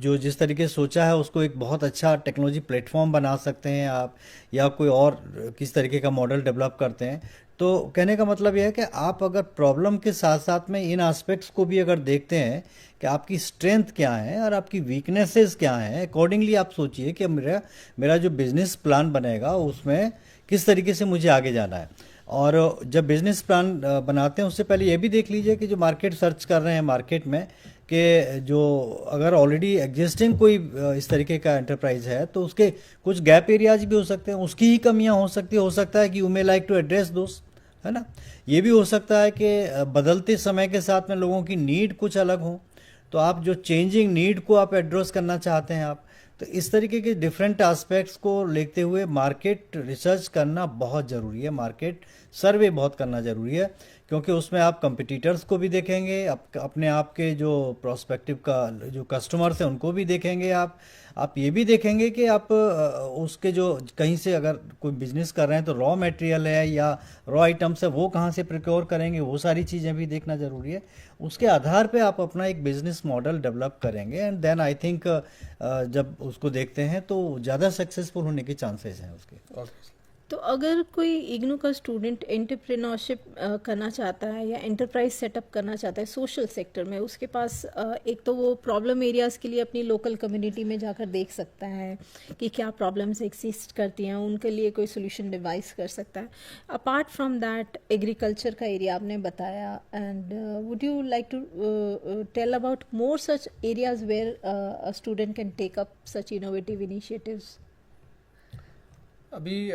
Speaker 3: जो जिस तरीके से सोचा है उसको एक बहुत अच्छा टेक्नोलॉजी प्लेटफॉर्म बना सकते हैं आप, या कोई और किस तरीके का मॉडल डेवलप करते हैं. तो कहने का मतलब यह है कि आप अगर प्रॉब्लम के साथ साथ में इन एस्पेक्ट्स को भी अगर देखते हैं कि आपकी स्ट्रेंथ क्या है और आपकी वीकनेसेस क्या हैं, अकॉर्डिंगली आप सोचिए कि मेरा जो बिजनेस प्लान बनेगा उसमें किस तरीके से मुझे आगे जाना है. और जब बिजनेस प्लान बनाते हैं उससे पहले ये भी देख लीजिए कि जो मार्केट सर्च कर रहे हैं मार्केट में, कि जो अगर ऑलरेडी एग्जिस्टिंग कोई इस तरीके का एंटरप्राइज है तो उसके कुछ गैप एरियाज भी हो सकते हैं, उसकी ही कमियां हो सकती है. हो सकता है कि you may like to address दोस्त, है ना. ये भी हो सकता है कि बदलते समय के साथ में लोगों की नीड कुछ अलग हो, तो आप जो चेंजिंग नीड को आप एड्रेस करना चाहते हैं आप, तो इस तरीके के डिफरेंट एस्पेक्ट्स को देखते हुए मार्केट रिसर्च करना बहुत ज़रूरी है, मार्केट सर्वे बहुत करना ज़रूरी है, क्योंकि उसमें आप कंपटीटर्स को भी देखेंगे, अपने आप के जो प्रोस्पेक्टिव का जो कस्टमर्स हैं उनको भी देखेंगे, आप ये भी देखेंगे कि आप उसके जो कहीं से अगर कोई बिजनेस कर रहे हैं तो रॉ मटेरियल है या रॉ आइटम्स है वो कहाँ से प्रिक्योर करेंगे, वो सारी चीज़ें भी देखना ज़रूरी है. उसके आधार पे आप अपना एक बिजनेस मॉडल डेवलप करेंगे एंड देन आई थिंक जब उसको देखते हैं तो ज़्यादा सक्सेसफुल होने के चांसेस हैं उसके.
Speaker 1: तो अगर कोई इग्नू का स्टूडेंट एंटरप्रेन्योरशिप करना चाहता है या एंटरप्राइज सेटअप करना चाहता है सोशल सेक्टर में, उसके पास एक तो वो प्रॉब्लम एरियाज़ के लिए अपनी लोकल कम्युनिटी में जाकर देख सकता है कि क्या प्रॉब्लम्स एग्जिस्ट करती हैं, उनके लिए कोई सोल्यूशन डिवाइस कर सकता है. अपार्ट फ्रॉम दैट एग्रीकल्चर का एरिया आपने बताया, and would you like to tell about more such areas where a student can take up such innovative initiatives?
Speaker 2: अभी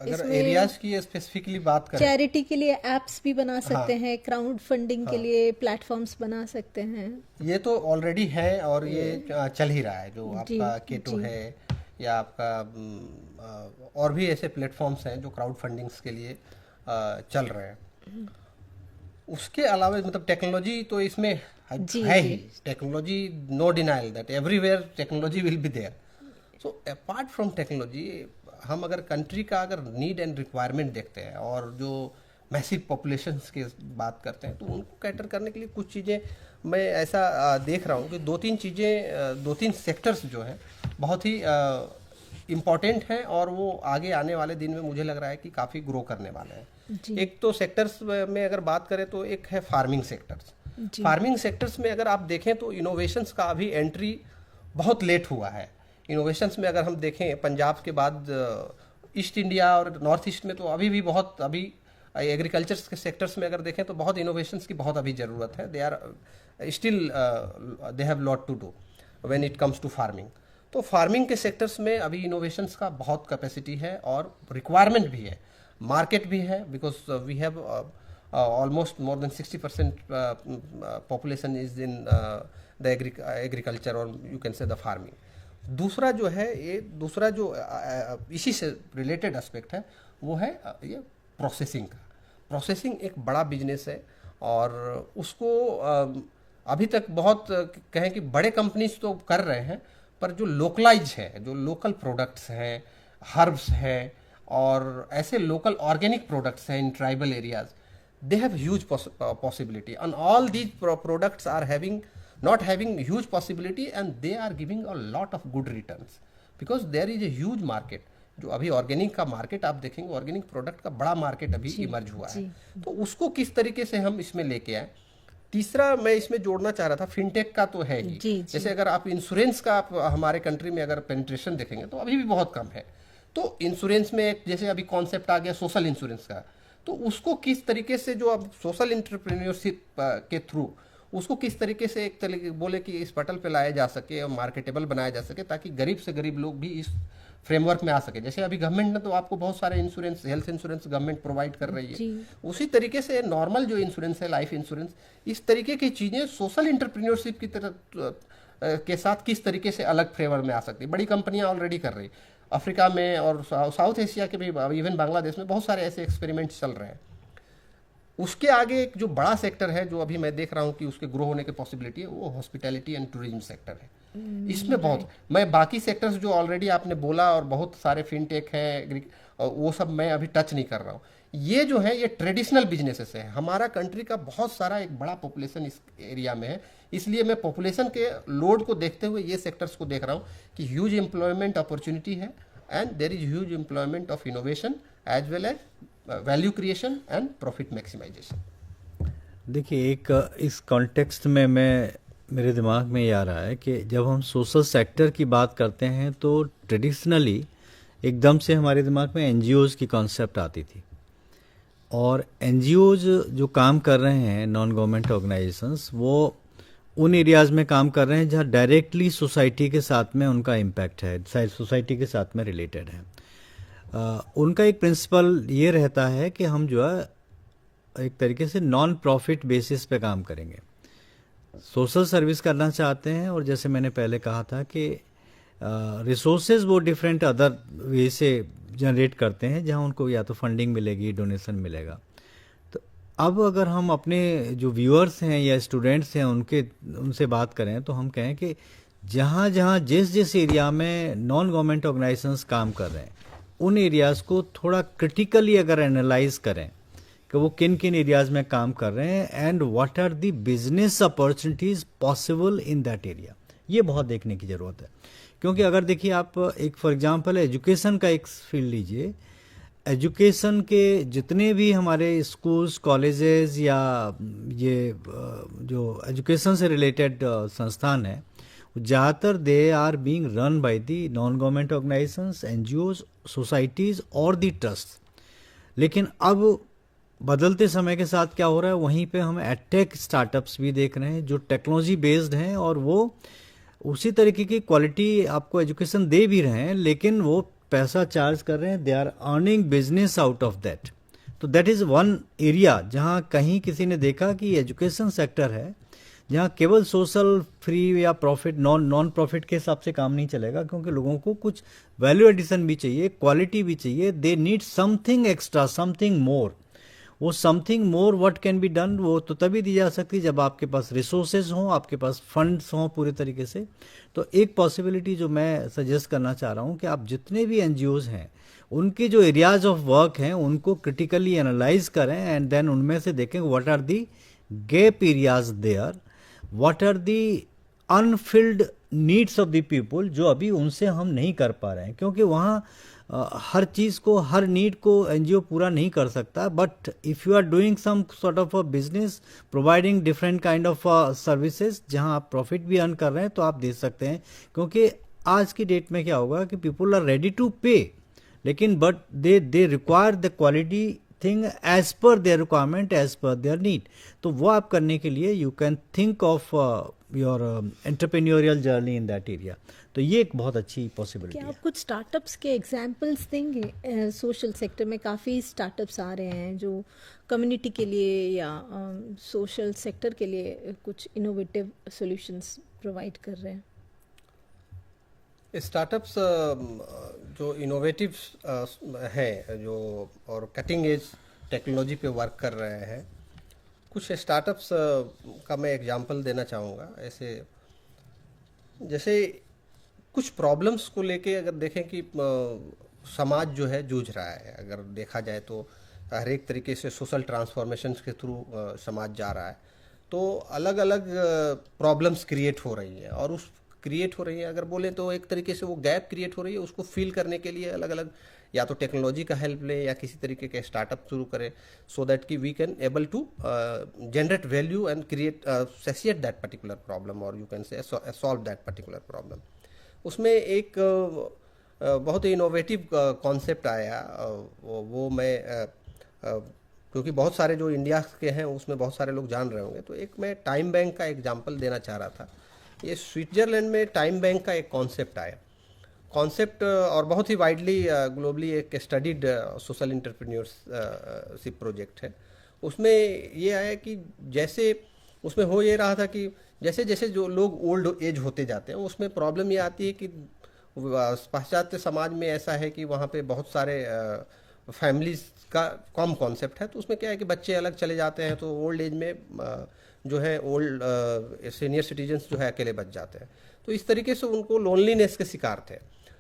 Speaker 2: अगर एरियाज की स्पेसिफिकली बात करें,
Speaker 1: चैरिटी के लिए एप्स भी बना सकते हैं, क्राउड फंडिंग के लिए प्लेटफॉर्म्स बना सकते हैं.
Speaker 2: ये तो ऑलरेडी है और ये चल ही रहा है, जो आपका केटो है या आपका और भी ऐसे प्लेटफॉर्म्स हैं जो क्राउड फंडिंग्स के लिए चल रहे हैं. उसके अलावा मतलब टेक्नोलॉजी तो इसमें है ही, technology no denial that everywhere technology will be there. So apart from technology, हम अगर कंट्री का अगर नीड एंड रिक्वायरमेंट देखते हैं और जो मैसिव पॉपुलेशंस की बात करते हैं तो उनको कैटर करने के लिए कुछ चीज़ें मैं ऐसा देख रहा हूँ कि दो तीन सेक्टर्स जो हैं बहुत ही इम्पॉर्टेंट हैं और वो आगे आने वाले दिन में मुझे लग रहा है कि काफ़ी ग्रो करने वाले हैं. एक तो सेक्टर्स में अगर बात करें तो एक है फार्मिंग सेक्टर्स. फार्मिंग सेक्टर्स में अगर आप देखें तो इनोवेशंस का अभी एंट्री बहुत लेट हुआ है. इनोवेशंस में अगर हम देखें पंजाब के बाद ईस्ट इंडिया और नॉर्थ ईस्ट में तो अभी भी बहुत एग्रीकल्चर के सेक्टर्स में अगर देखें तो बहुत इनोवेशंस की बहुत अभी ज़रूरत है. They are still they have lot to do when it comes to farming. तो फार्मिंग के सेक्टर्स में अभी इनोवेशंस का बहुत कैपेसिटी है और रिक्वायरमेंट भी है, मार्केट भी है, because we have almost more than 60% population is in the agriculture or you can say the farming. दूसरा जो है दूसरा जो इसी से रिलेटेड एस्पेक्ट है वो है ये प्रोसेसिंग का. प्रोसेसिंग एक बड़ा बिजनेस है और उसको अभी तक बहुत कहें कि बड़े कंपनीज तो कर रहे हैं, पर जो लोकलाइज है, जो लोकल प्रोडक्ट्स हैं, हर्ब्स हैं और ऐसे लोकल ऑर्गेनिक प्रोडक्ट्स हैं in tribal areas, they have huge possibility, and all these products are not having huge possibility, and they are giving a lot of good returns because there is a huge market. जो अभी organic का market आप देखेंगे, organic product का बड़ा market अभी emerge हुआ है. तो उसको किस तरीके से हम इसमें लेके आए. तीसरा मैं इसमें जोड़ना चाह रहा था, फिनटेक का तो है ही. जैसे अगर आप इंश्योरेंस का आप हमारे कंट्री में अगर पेनिट्रेशन देखेंगे तो अभी भी बहुत कम है. तो इंश्योरेंस में एक जैसे अभी कॉन्सेप्ट आ गया सोशल इंश्योरेंस का, तो उसको किस तरीके से जो अब सोशल एंटरप्रेन्योरशिप के थ्रू उसको किस तरीके से एक तरीके बोले कि इस पटल पे लाया जा सके और मार्केटेबल बनाया जा सके, ताकि गरीब से गरीब लोग भी इस फ्रेमवर्क में आ सके. जैसे अभी गवर्नमेंट ने तो आपको बहुत सारे insurance, health insurance government provide कर रही है, उसी तरीके से नॉर्मल जो इंश्योरेंस है, लाइफ इंश्योरेंस, इस तरीके की चीज़ें सोशल एंटरप्रेन्योरशिप की तरह के साथ किस तरीके से अलग फ्रेमवर्क में आ सकती है. बड़ी कंपनियां ऑलरेडी कर रही, अफ्रीका में और साउथ एशिया के भी, इवन बांग्लादेश में बहुत सारे ऐसे एक्सपेरिमेंट्स चल रहे हैं. उसके आगे एक जो बड़ा सेक्टर है जो अभी मैं देख रहा हूँ कि उसके ग्रो होने की पॉसिबिलिटी है, वो हॉस्पिटैलिटी एंड टूरिज्म सेक्टर है. इसमें बहुत, मैं बाकी सेक्टर्स जो ऑलरेडी आपने बोला और बहुत सारे फिनटेक है वो सब मैं अभी टच नहीं कर रहा हूँ. ये जो है ये ट्रेडिशनल बिजनेसेस है. हमारा कंट्री का बहुत सारा एक बड़ा पॉपुलेशन इस एरिया में है, इसलिए मैं पॉपुलेशन के लोड को देखते हुए ये सेक्टर्स को देख रहा हूँ कि ह्यूज एम्प्लॉयमेंट अपॉर्चुनिटी है and there is huge employment of innovation as well as value creation and profit maximization.
Speaker 3: देखिए, एक इस कॉन्टेक्स्ट में मेरे दिमाग में ये आ रहा है कि जब हम सोशल सेक्टर की बात करते हैं तो ट्रेडिशनली एकदम से हमारे दिमाग में एनजीओज़ की कॉन्सेप्ट आती थी, और एनजीओज़ जो काम कर रहे हैं, नॉन गवर्नमेंट ऑर्गेनाइजेशंस, वो उन एरियाज़ में काम कर रहे हैं जहाँ डायरेक्टली सोसाइटी के साथ में उनका इम्पैक्ट है, सोसाइटी के साथ में रिलेटेड है. उनका एक प्रिंसिपल ये रहता है कि हम जो है एक तरीके से नॉन प्रॉफिट बेसिस पे काम करेंगे, सोशल सर्विस करना चाहते हैं. और जैसे मैंने पहले कहा था कि रिसोर्सेज वो डिफरेंट अदर वे से जनरेट करते हैं, जहां उनको या तो फंडिंग मिलेगी, डोनेशन मिलेगा. तो अब अगर हम अपने जो व्यूअर्स हैं या स्टूडेंट्स हैं उनसे बात करें तो हम कहें कि जहां जहां जिस एरिया में नॉन गवर्नमेंट ऑर्गेनाइजेशंस काम कर रहे हैं, उन एरियाज़ को थोड़ा क्रिटिकली अगर एनालाइज करें कि वो किन किन एरियाज़ में काम कर रहे हैं and what are the business opportunities possible in that area, ये बहुत देखने की ज़रूरत है. क्योंकि अगर देखिए आप एक फॉर एग्जांपल एजुकेशन का एक फील्ड लीजिए, एजुकेशन के जितने भी हमारे स्कूल्स, कॉलेजेस या ये जो एजुकेशन से रिलेटेड संस्थान है, ज़्यादातर they are being run by the non government organizations, NGOs, societies और दी ट्रस्ट. लेकिन अब बदलते समय के साथ क्या हो रहा है, वहीं पे हम एडटेक स्टार्टअप्स भी देख रहे हैं जो टेक्नोलॉजी बेस्ड हैं और वो उसी तरीके की क्वालिटी आपको एजुकेशन दे भी रहे हैं, लेकिन वो पैसा चार्ज कर रहे हैं, they are earning business out of that. So that is one area जहाँ कहीं किसी ने देखा कि एजुकेशन सेक्टर है जहाँ केवल सोशल फ्री या प्रॉफिट नॉन प्रॉफिट के हिसाब से काम नहीं चलेगा, क्योंकि लोगों को कुछ वैल्यू एडिशन भी चाहिए, क्वालिटी भी चाहिए. They need something extra, something more. वो something more what can be done, वो तो तभी दी जा सकती है जब आपके पास रिसोर्सेज हों, आपके पास फंड्स हों पूरे तरीके से. तो एक पॉसिबिलिटी जो मैं सजेस्ट करना चाह रहा हूँ कि आप जितने भी एनजीओज हैं उनके जो एरियाज ऑफ वर्क हैं उनको क्रिटिकली एनालाइज करें एंड देन उनमें से देखें what are the gap areas there, what are the unfilled needs of the people जो अभी उनसे हम नहीं कर पा रहे हैं. क्योंकि वहाँ हर चीज़ को, हर नीड को एनजीओ पूरा नहीं कर सकता. But if you are doing some sort of a business providing different kind of services जहां आप प्रॉफिट भी अर्न कर रहे हैं तो आप दे सकते हैं. क्योंकि आज की डेट में क्या होगा कि people are ready to pay, लेकिन but they require the quality thing as per their requirement, as per their need. तो वो आप करने के लिए you can think of your entrepreneurial journey in that area. तो ये एक बहुत अच्छी पॉसिबिलिटी
Speaker 1: क्या
Speaker 3: है।
Speaker 1: आप कुछ स्टार्टअप्स के एग्जांपल्स देंगे? सोशल सेक्टर में काफ़ी स्टार्टअप्स आ रहे हैं जो कम्युनिटी के लिए या सोशल सेक्टर के लिए कुछ इनोवेटिव सॉल्यूशंस प्रोवाइड कर रहे हैं।
Speaker 2: स्टार्टअप्स जो इनोवेटिव हैं जो और कटिंग एज टेक्नोलॉजी पे वर्क कर रहे हैं, कुछ स्टार्टअप्स का मैं एग्जांपल देना चाहूँगा। ऐसे जैसे कुछ प्रॉब्लम्स को लेके अगर देखें कि समाज जो है जूझ रहा है, अगर देखा जाए तो हर एक तरीके से सोशल ट्रांसफॉर्मेशन के थ्रू समाज जा रहा है, तो अलग अलग प्रॉब्लम्स क्रिएट हो रही हैं और उस क्रिएट हो रही है, अगर बोले तो एक तरीके से वो गैप क्रिएट हो रही है, उसको फिल करने के लिए अलग अलग या तो टेक्नोलॉजी का हेल्प लें या किसी तरीके के स्टार्टअप शुरू करें, सो दैट कि we can able to generate value and create satiate that particular problem और you can say solve that particular problem. उसमें एक बहुत ही इनोवेटिव कॉन्सेप्ट आया, वो मैं क्योंकि बहुत सारे जो इंडिया के हैं उसमें बहुत सारे लोग जान रहे होंगे, तो एक मैं टाइम बैंक का एग्जांपल देना चाह रहा था। ये स्विट्जरलैंड में टाइम बैंक का एक कॉन्सेप्ट आया, कॉन्सेप्ट और बहुत ही वाइडली ग्लोबली एक स्टडीड सोशल एंटरप्रेन्योरशिप प्रोजेक्ट है। उसमें ये आया कि जैसे उसमें हो ये रहा था कि जैसे जैसे जो लोग ओल्ड एज होते जाते हैं उसमें प्रॉब्लम ये आती है कि पाश्चात्य समाज में ऐसा है कि वहाँ पे बहुत सारे फैमिलीज का कॉम कॉन्सेप्ट है, तो उसमें क्या है कि बच्चे अलग चले जाते हैं, तो ओल्ड एज में जो है ओल्ड सीनियर सिटीजन्स जो है अकेले बच जाते हैं। तो इस तरीके से उनको लोनलीनेस के शिकार थे।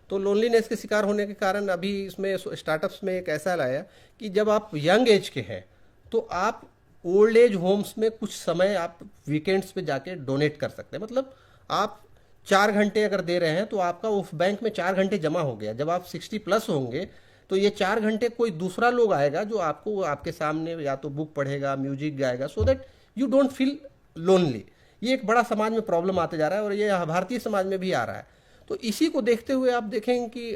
Speaker 2: तो लोनलीनेस के शिकार होने के कारण अभी इसमें स्टार्टअप्स में एक ऐसा लाया कि जब आप यंग एज के हैं तो आप ओल्ड एज होम्स में कुछ समय आप वीकेंड्स पे जाके डोनेट कर सकते हैं। मतलब आप 4 घंटे अगर दे रहे हैं तो आपका उस बैंक में 4 घंटे जमा हो गया। जब आप 60 प्लस होंगे तो ये 4 घंटे कोई दूसरा लोग आएगा जो आपको आपके सामने या तो बुक पढ़ेगा, म्यूजिक गाएगा, so that you don't feel lonely. ये एक बड़ा समाज में प्रॉब्लम आते जा रहा है और ये भारतीय समाज में भी आ रहा है। तो इसी को देखते हुए आप देखेंगे कि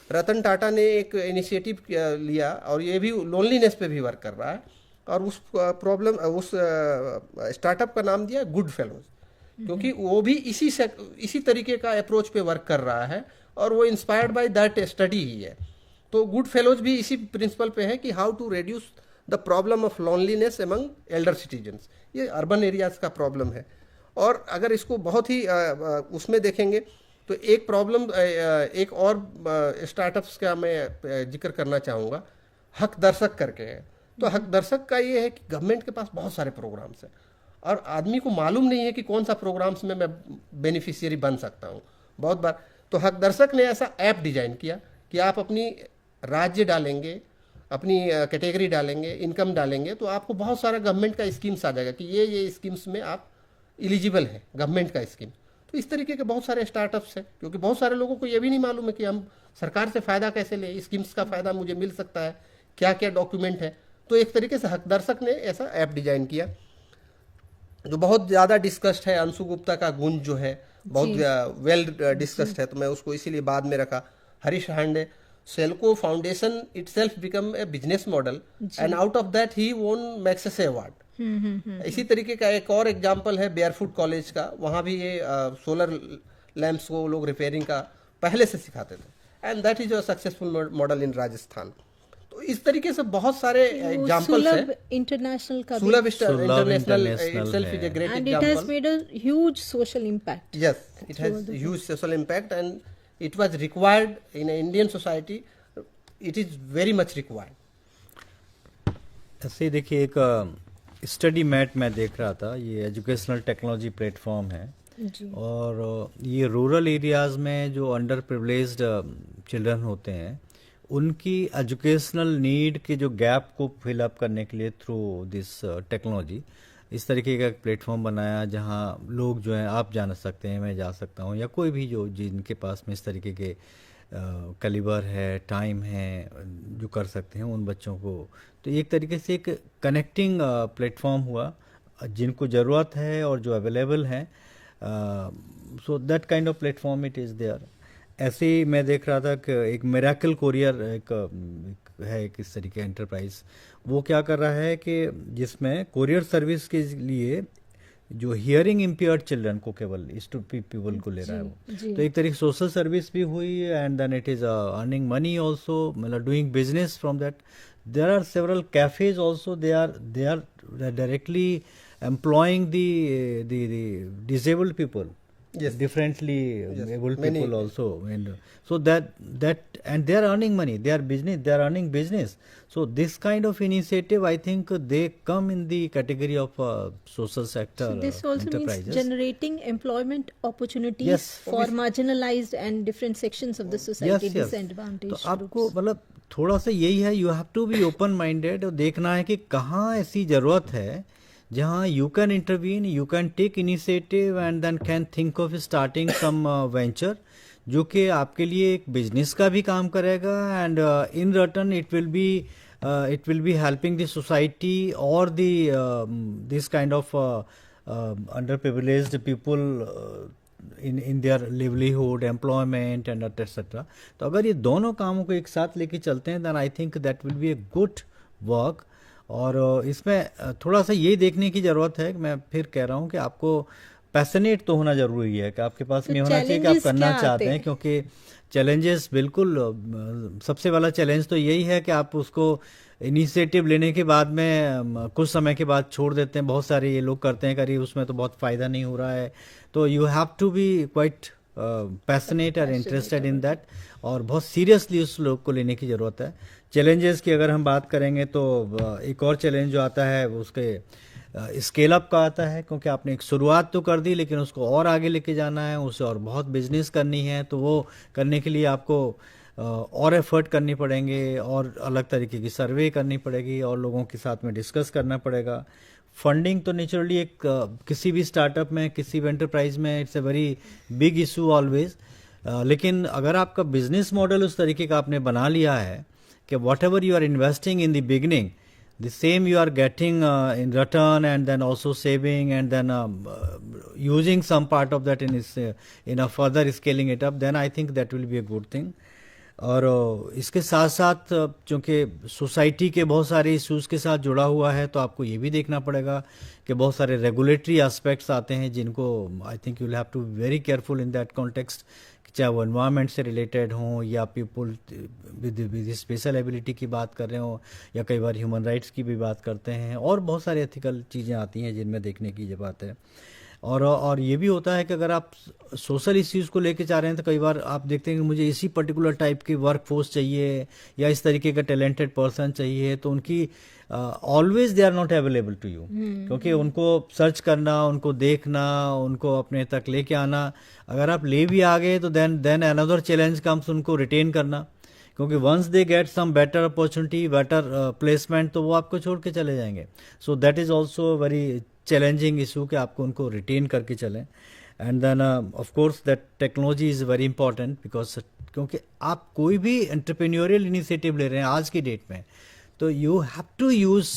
Speaker 2: रतन टाटा ने एक इनिशिएटिव लिया और ये भी लोनलीनेस पे भी वर्क कर रहा है और उस प्रॉब्लम उस स्टार्टअप का नाम दिया गुड फेलोज, क्योंकि वो भी इसी तरीके का अप्रोच पे वर्क कर रहा है और वो इंस्पायर्ड बाय दैट स्टडी ही है। तो गुड फेलोज भी इसी प्रिंसिपल पे है कि how to reduce the problem of loneliness among elder citizens. ये अर्बन एरियाज का प्रॉब्लम है। और अगर इसको बहुत ही उसमें देखेंगे तो एक प्रॉब्लम एक और स्टार्टअप्स का मैं जिक्र करना चाहूँगा, हक दर्शक करके है। तो हक दर्शक का ये है कि गवर्नमेंट के पास बहुत सारे प्रोग्राम्स हैं और आदमी को मालूम नहीं है कि कौन सा प्रोग्राम्स में मैं बेनिफिशियरी बन सकता हूँ बहुत बार। तो हक दर्शक ने ऐसा ऐप डिजाइन किया कि आप अपनी राज्य डालेंगे, अपनी कैटेगरी डालेंगे, इनकम डालेंगे, तो आपको बहुत सारा गवर्नमेंट का स्कीम्स आ जाएगा कि ये स्कीम्स में आप एलिजिबल हैं, गवर्नमेंट का स्कीम। तो इस तरीके के बहुत सारे स्टार्टअप्स हैं, क्योंकि बहुत सारे लोगों को ये भी नहीं मालूम है कि हम सरकार से फ़ायदा कैसे लें, स्कीम्स का फ़ायदा मुझे मिल सकता है, क्या क्या डॉक्यूमेंट है। तो एक तरीके से हक दर्शक ने ऐसा ऐप डिजाइन किया जो बहुत ज़्यादा डिस्कस्ड है। अंशु गुप्ता का गुंज जो है बहुत वेल डिस्कस्ड है, तो मैं उसको इसीलिए बाद में रखा। हरीश हांडे, SELCO foundation itself become a business model and out of that he वोन मैग्सेसे अवार्ड। इसी तरीके का एक और एग्जांपल है बेयरफुट कॉलेज का, वहाँ भी ये सोलर लैंप्स को लोग रिपेयरिंग का पहले से सिखाते थे and that is a successful model in Rajasthan. तो इस तरीके से बहुत सारे एग्जांपल्स हैं।
Speaker 1: इंटरनेशनल का
Speaker 2: सुलभ international itself is a great
Speaker 1: and
Speaker 2: example.
Speaker 1: it has made a huge social impact.
Speaker 2: Yes, it has huge social impact and it was required in an Indian society. It is very much required.
Speaker 3: ऐसे ही देखिए, एक study mat मैं देख रहा था, ये educational technology platform है
Speaker 1: जी।
Speaker 3: और ये रूरल एरियाज़ में जो अंडर प्रिविलेज्ड चिल्ड्रन होते हैं उनकी एजुकेशनल नीड के जो गैप को फिल अप करने के लिए थ्रू दिस टेक्नोलॉजी इस तरीके का एक प्लेटफॉर्म बनाया जहां लोग जो हैं, आप जा सकते हैं, मैं जा सकता हूं, या कोई भी जो जिनके पास में इस तरीके के कैलिबर है, टाइम है, जो कर सकते हैं उन बच्चों को। तो एक तरीके से एक कनेक्टिंग प्लेटफॉर्म हुआ जिनको ज़रूरत है और जो अवेलेबल है। So that kind of platform it is there ऐसे ही मैं देख रहा था कि एक मिराकल कोरियर एक है एक इस तरीके एंटरप्राइज, वो क्या कर रहा है कि जिसमें कोरियर सर्विस के लिए जो हियरिंग इम्पेयर्ड चिल्ड्रन को केवल पीपल को ले रहा है वो, तो एक तरीके सोशल सर्विस भी हुई and then it is earning money also, मतलब doing business from that. There are several cafes also, they are directly employing the disabled people,
Speaker 2: Yes.
Speaker 3: differently
Speaker 2: Yes.
Speaker 3: abled
Speaker 2: Many.
Speaker 3: people also, and so that and they are earning money, they are earning business. So this kind of initiative, I think they come in the category of social sector
Speaker 1: So this also
Speaker 3: enterprises.
Speaker 1: means generating employment opportunities
Speaker 3: Yes.
Speaker 1: for marginalized and different sections of the society,
Speaker 3: yes.
Speaker 1: disadvantaged
Speaker 3: तो आपको
Speaker 1: groups.
Speaker 3: मतलब थोड़ा सा यही है, you have to be open minded और देखना है कि कहाँ ऐसी ज़रूरत है जहाँ you can intervene, you can take initiative and then can think of starting some venture जो कि आपके लिए एक बिजनेस का भी काम करेगा and in return it will be helping the society और this kind of underprivileged people in their livelihood, employment and etc. तो अगर ये दोनों कामों को एक साथ लेके चलते हैं then I think that will be a good work. और इसमें थोड़ा सा ये देखने की ज़रूरत है कि मैं फिर कह रहा हूँ कि आपको पैशनेट तो होना ज़रूरी है, कि आपके पास में होना चाहिए कि आप करना चाहते हैं, क्योंकि चैलेंजेस बिल्कुल सबसे वाला चैलेंज तो यही है कि आप उसको इनिशिएटिव लेने के बाद में कुछ समय के बाद छोड़ देते हैं. बहुत सारे ये लोग करते हैं कि अरे उसमें तो बहुत फ़ायदा नहीं हो रहा है, तो you have to be quite passionate और इंटरेस्टेड इन दैट और बहुत सीरियसली उस लोग को लेने की ज़रूरत है. चैलेंजेस की अगर हम बात करेंगे तो एक और चैलेंज जो आता है वो उसके स्केल अप का आता है, क्योंकि आपने एक शुरुआत तो कर दी लेकिन उसको और आगे लेके जाना है, उसे और बहुत बिजनेस करनी है, तो वो करने के लिए आपको और एफर्ट करनी पड़ेंगे और अलग तरीके की सर्वे करनी पड़ेगी और लोगों के साथ में डिस्कस करना पड़ेगा. फंडिंग तो नेचुरली एक किसी भी स्टार्टअप में, किसी भी एंटरप्राइज में it's a very big issue always. लेकिन अगर आपका बिजनेस मॉडल उस तरीके का आपने बना लिया है कि whatever you are investing in the beginning, the same you are getting in return, and then also saving, and then using some part of that in a further scaling it up, then I think that will be a good thing. और इसके साथ साथ चूँकि society के बहुत सारे issues के साथ जुड़ा हुआ है, तो आपको ये भी देखना पड़ेगा कि बहुत सारे रेगुलेटरी एस्पेक्ट्स आते हैं जिनको I think you will have to be very careful in that context, चाहे वो एनवायरनमेंट से रिलेटेड हों या पीपल विद स्पेशल एबिलिटी की बात कर रहे हों या कई बार ह्यूमन राइट्स की भी बात करते हैं, और बहुत सारे एथिकल चीज़ें आती हैं जिनमें देखने की जो बात है. और ये भी होता है कि अगर आप सोशल इश्यूज़ को लेके जा रहे हैं तो कई बार आप देखते हैं कि मुझे इसी पर्टिकुलर टाइप की वर्क फोर्स चाहिए या इस तरीके का टैलेंटेड पर्सन चाहिए, तो उनकी always they are not available to you, क्योंकि उनको सर्च करना, उनको देखना, उनको अपने तक लेके आना, अगर आप ले भी आ गए तो देन अनदर चैलेंज कम्स उनको रिटेन करना, क्योंकि once they get some better opportunity, better placement, तो वो आपको छोड़ के चले जाएंगे. So that is also very challenging issue कि आपको उनको रिटेन करके चलें. And then of course that technology is very important, because क्योंकि आप कोई भी एंटरप्रेन्योरियल इनिशिएटिव ले रहे हैं आज की डेट में, तो you have to use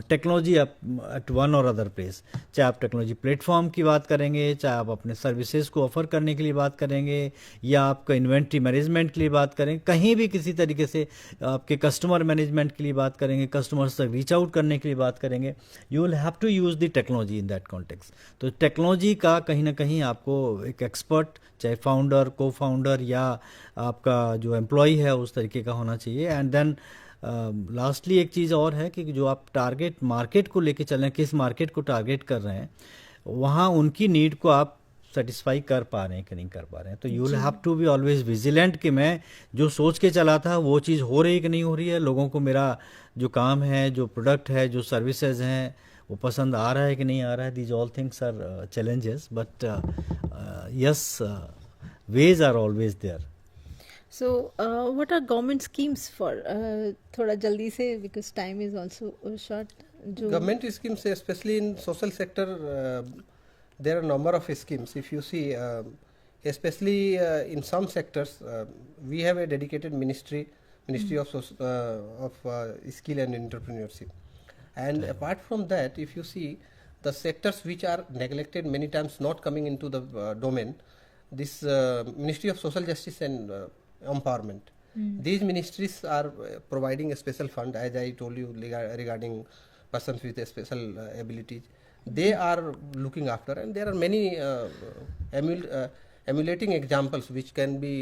Speaker 3: technology at one और अदर प्लेस. चाहे आप टेक्नोलॉजी प्लेटफॉर्म की बात करेंगे, चाहे आप अपने सर्विसेज को ऑफर करने के लिए बात करेंगे, या आपका इन्वेंट्री मैनेजमेंट के लिए बात करें, कहीं भी किसी तरीके से आपके कस्टमर मैनेजमेंट के लिए बात करेंगे, कस्टमर्स तक रीच आउट करने के लिए बात करेंगे, you will have to use the technology in that context. तो टेक्नोलॉजी का कहीं ना कहीं आपको एक एक्सपर्ट, चाहे फाउंडर, को फाउंडर या आपका जो एम्प्लॉई है उस तरीके का होना चाहिए. एंड देन लास्टली एक चीज़ और है कि जो आप टारगेट मार्केट को लेके चल रहे हैं, किस मार्केट को टारगेट कर रहे हैं, वहाँ उनकी नीड को आप सेटिस्फाई कर पा रहे हैं कि नहीं कर पा रहे हैं. तो you will have to be always vigilant कि मैं जो सोच के चला था वो चीज़ हो रही है कि नहीं हो रही है, लोगों को मेरा जो काम है, जो प्रोडक्ट है, जो सर्विसेज हैं, वो पसंद आ रहा है कि नहीं आ रहा है. These all things are challenges, but yes, ways are always there.
Speaker 1: So, what are government schemes for? थोड़ा जल्दी से, because time is also short.
Speaker 2: Government schemes, especially in social sector, there are a number of schemes. If you see, especially in some sectors, we have a dedicated ministry of skill and entrepreneurship. And apart from that, if you see the sectors which are neglected many times, not coming into the domain, this Ministry of Social Justice and Empowerment. These ministries are providing a special fund, as I told you, regarding persons with special abilities. They are looking after, and there are many emulating examples which can be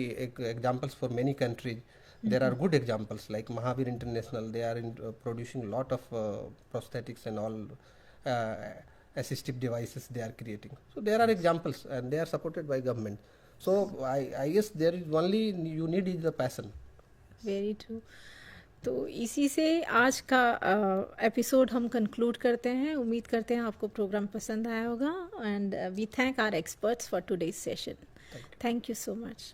Speaker 2: examples for many countries. There are good examples like Mahavir International. They are producing a lot of prosthetics and all assistive devices they are creating. So there are examples, and they are supported by government. So I guess there is only you need is the passion.
Speaker 1: Very true. तो इसी से आज का episode हम conclude करते हैं. उम्मीद करते हैं आपको प्रोग्राम पसंद आया होगा, and we thank our experts for today's session. Thank you so much.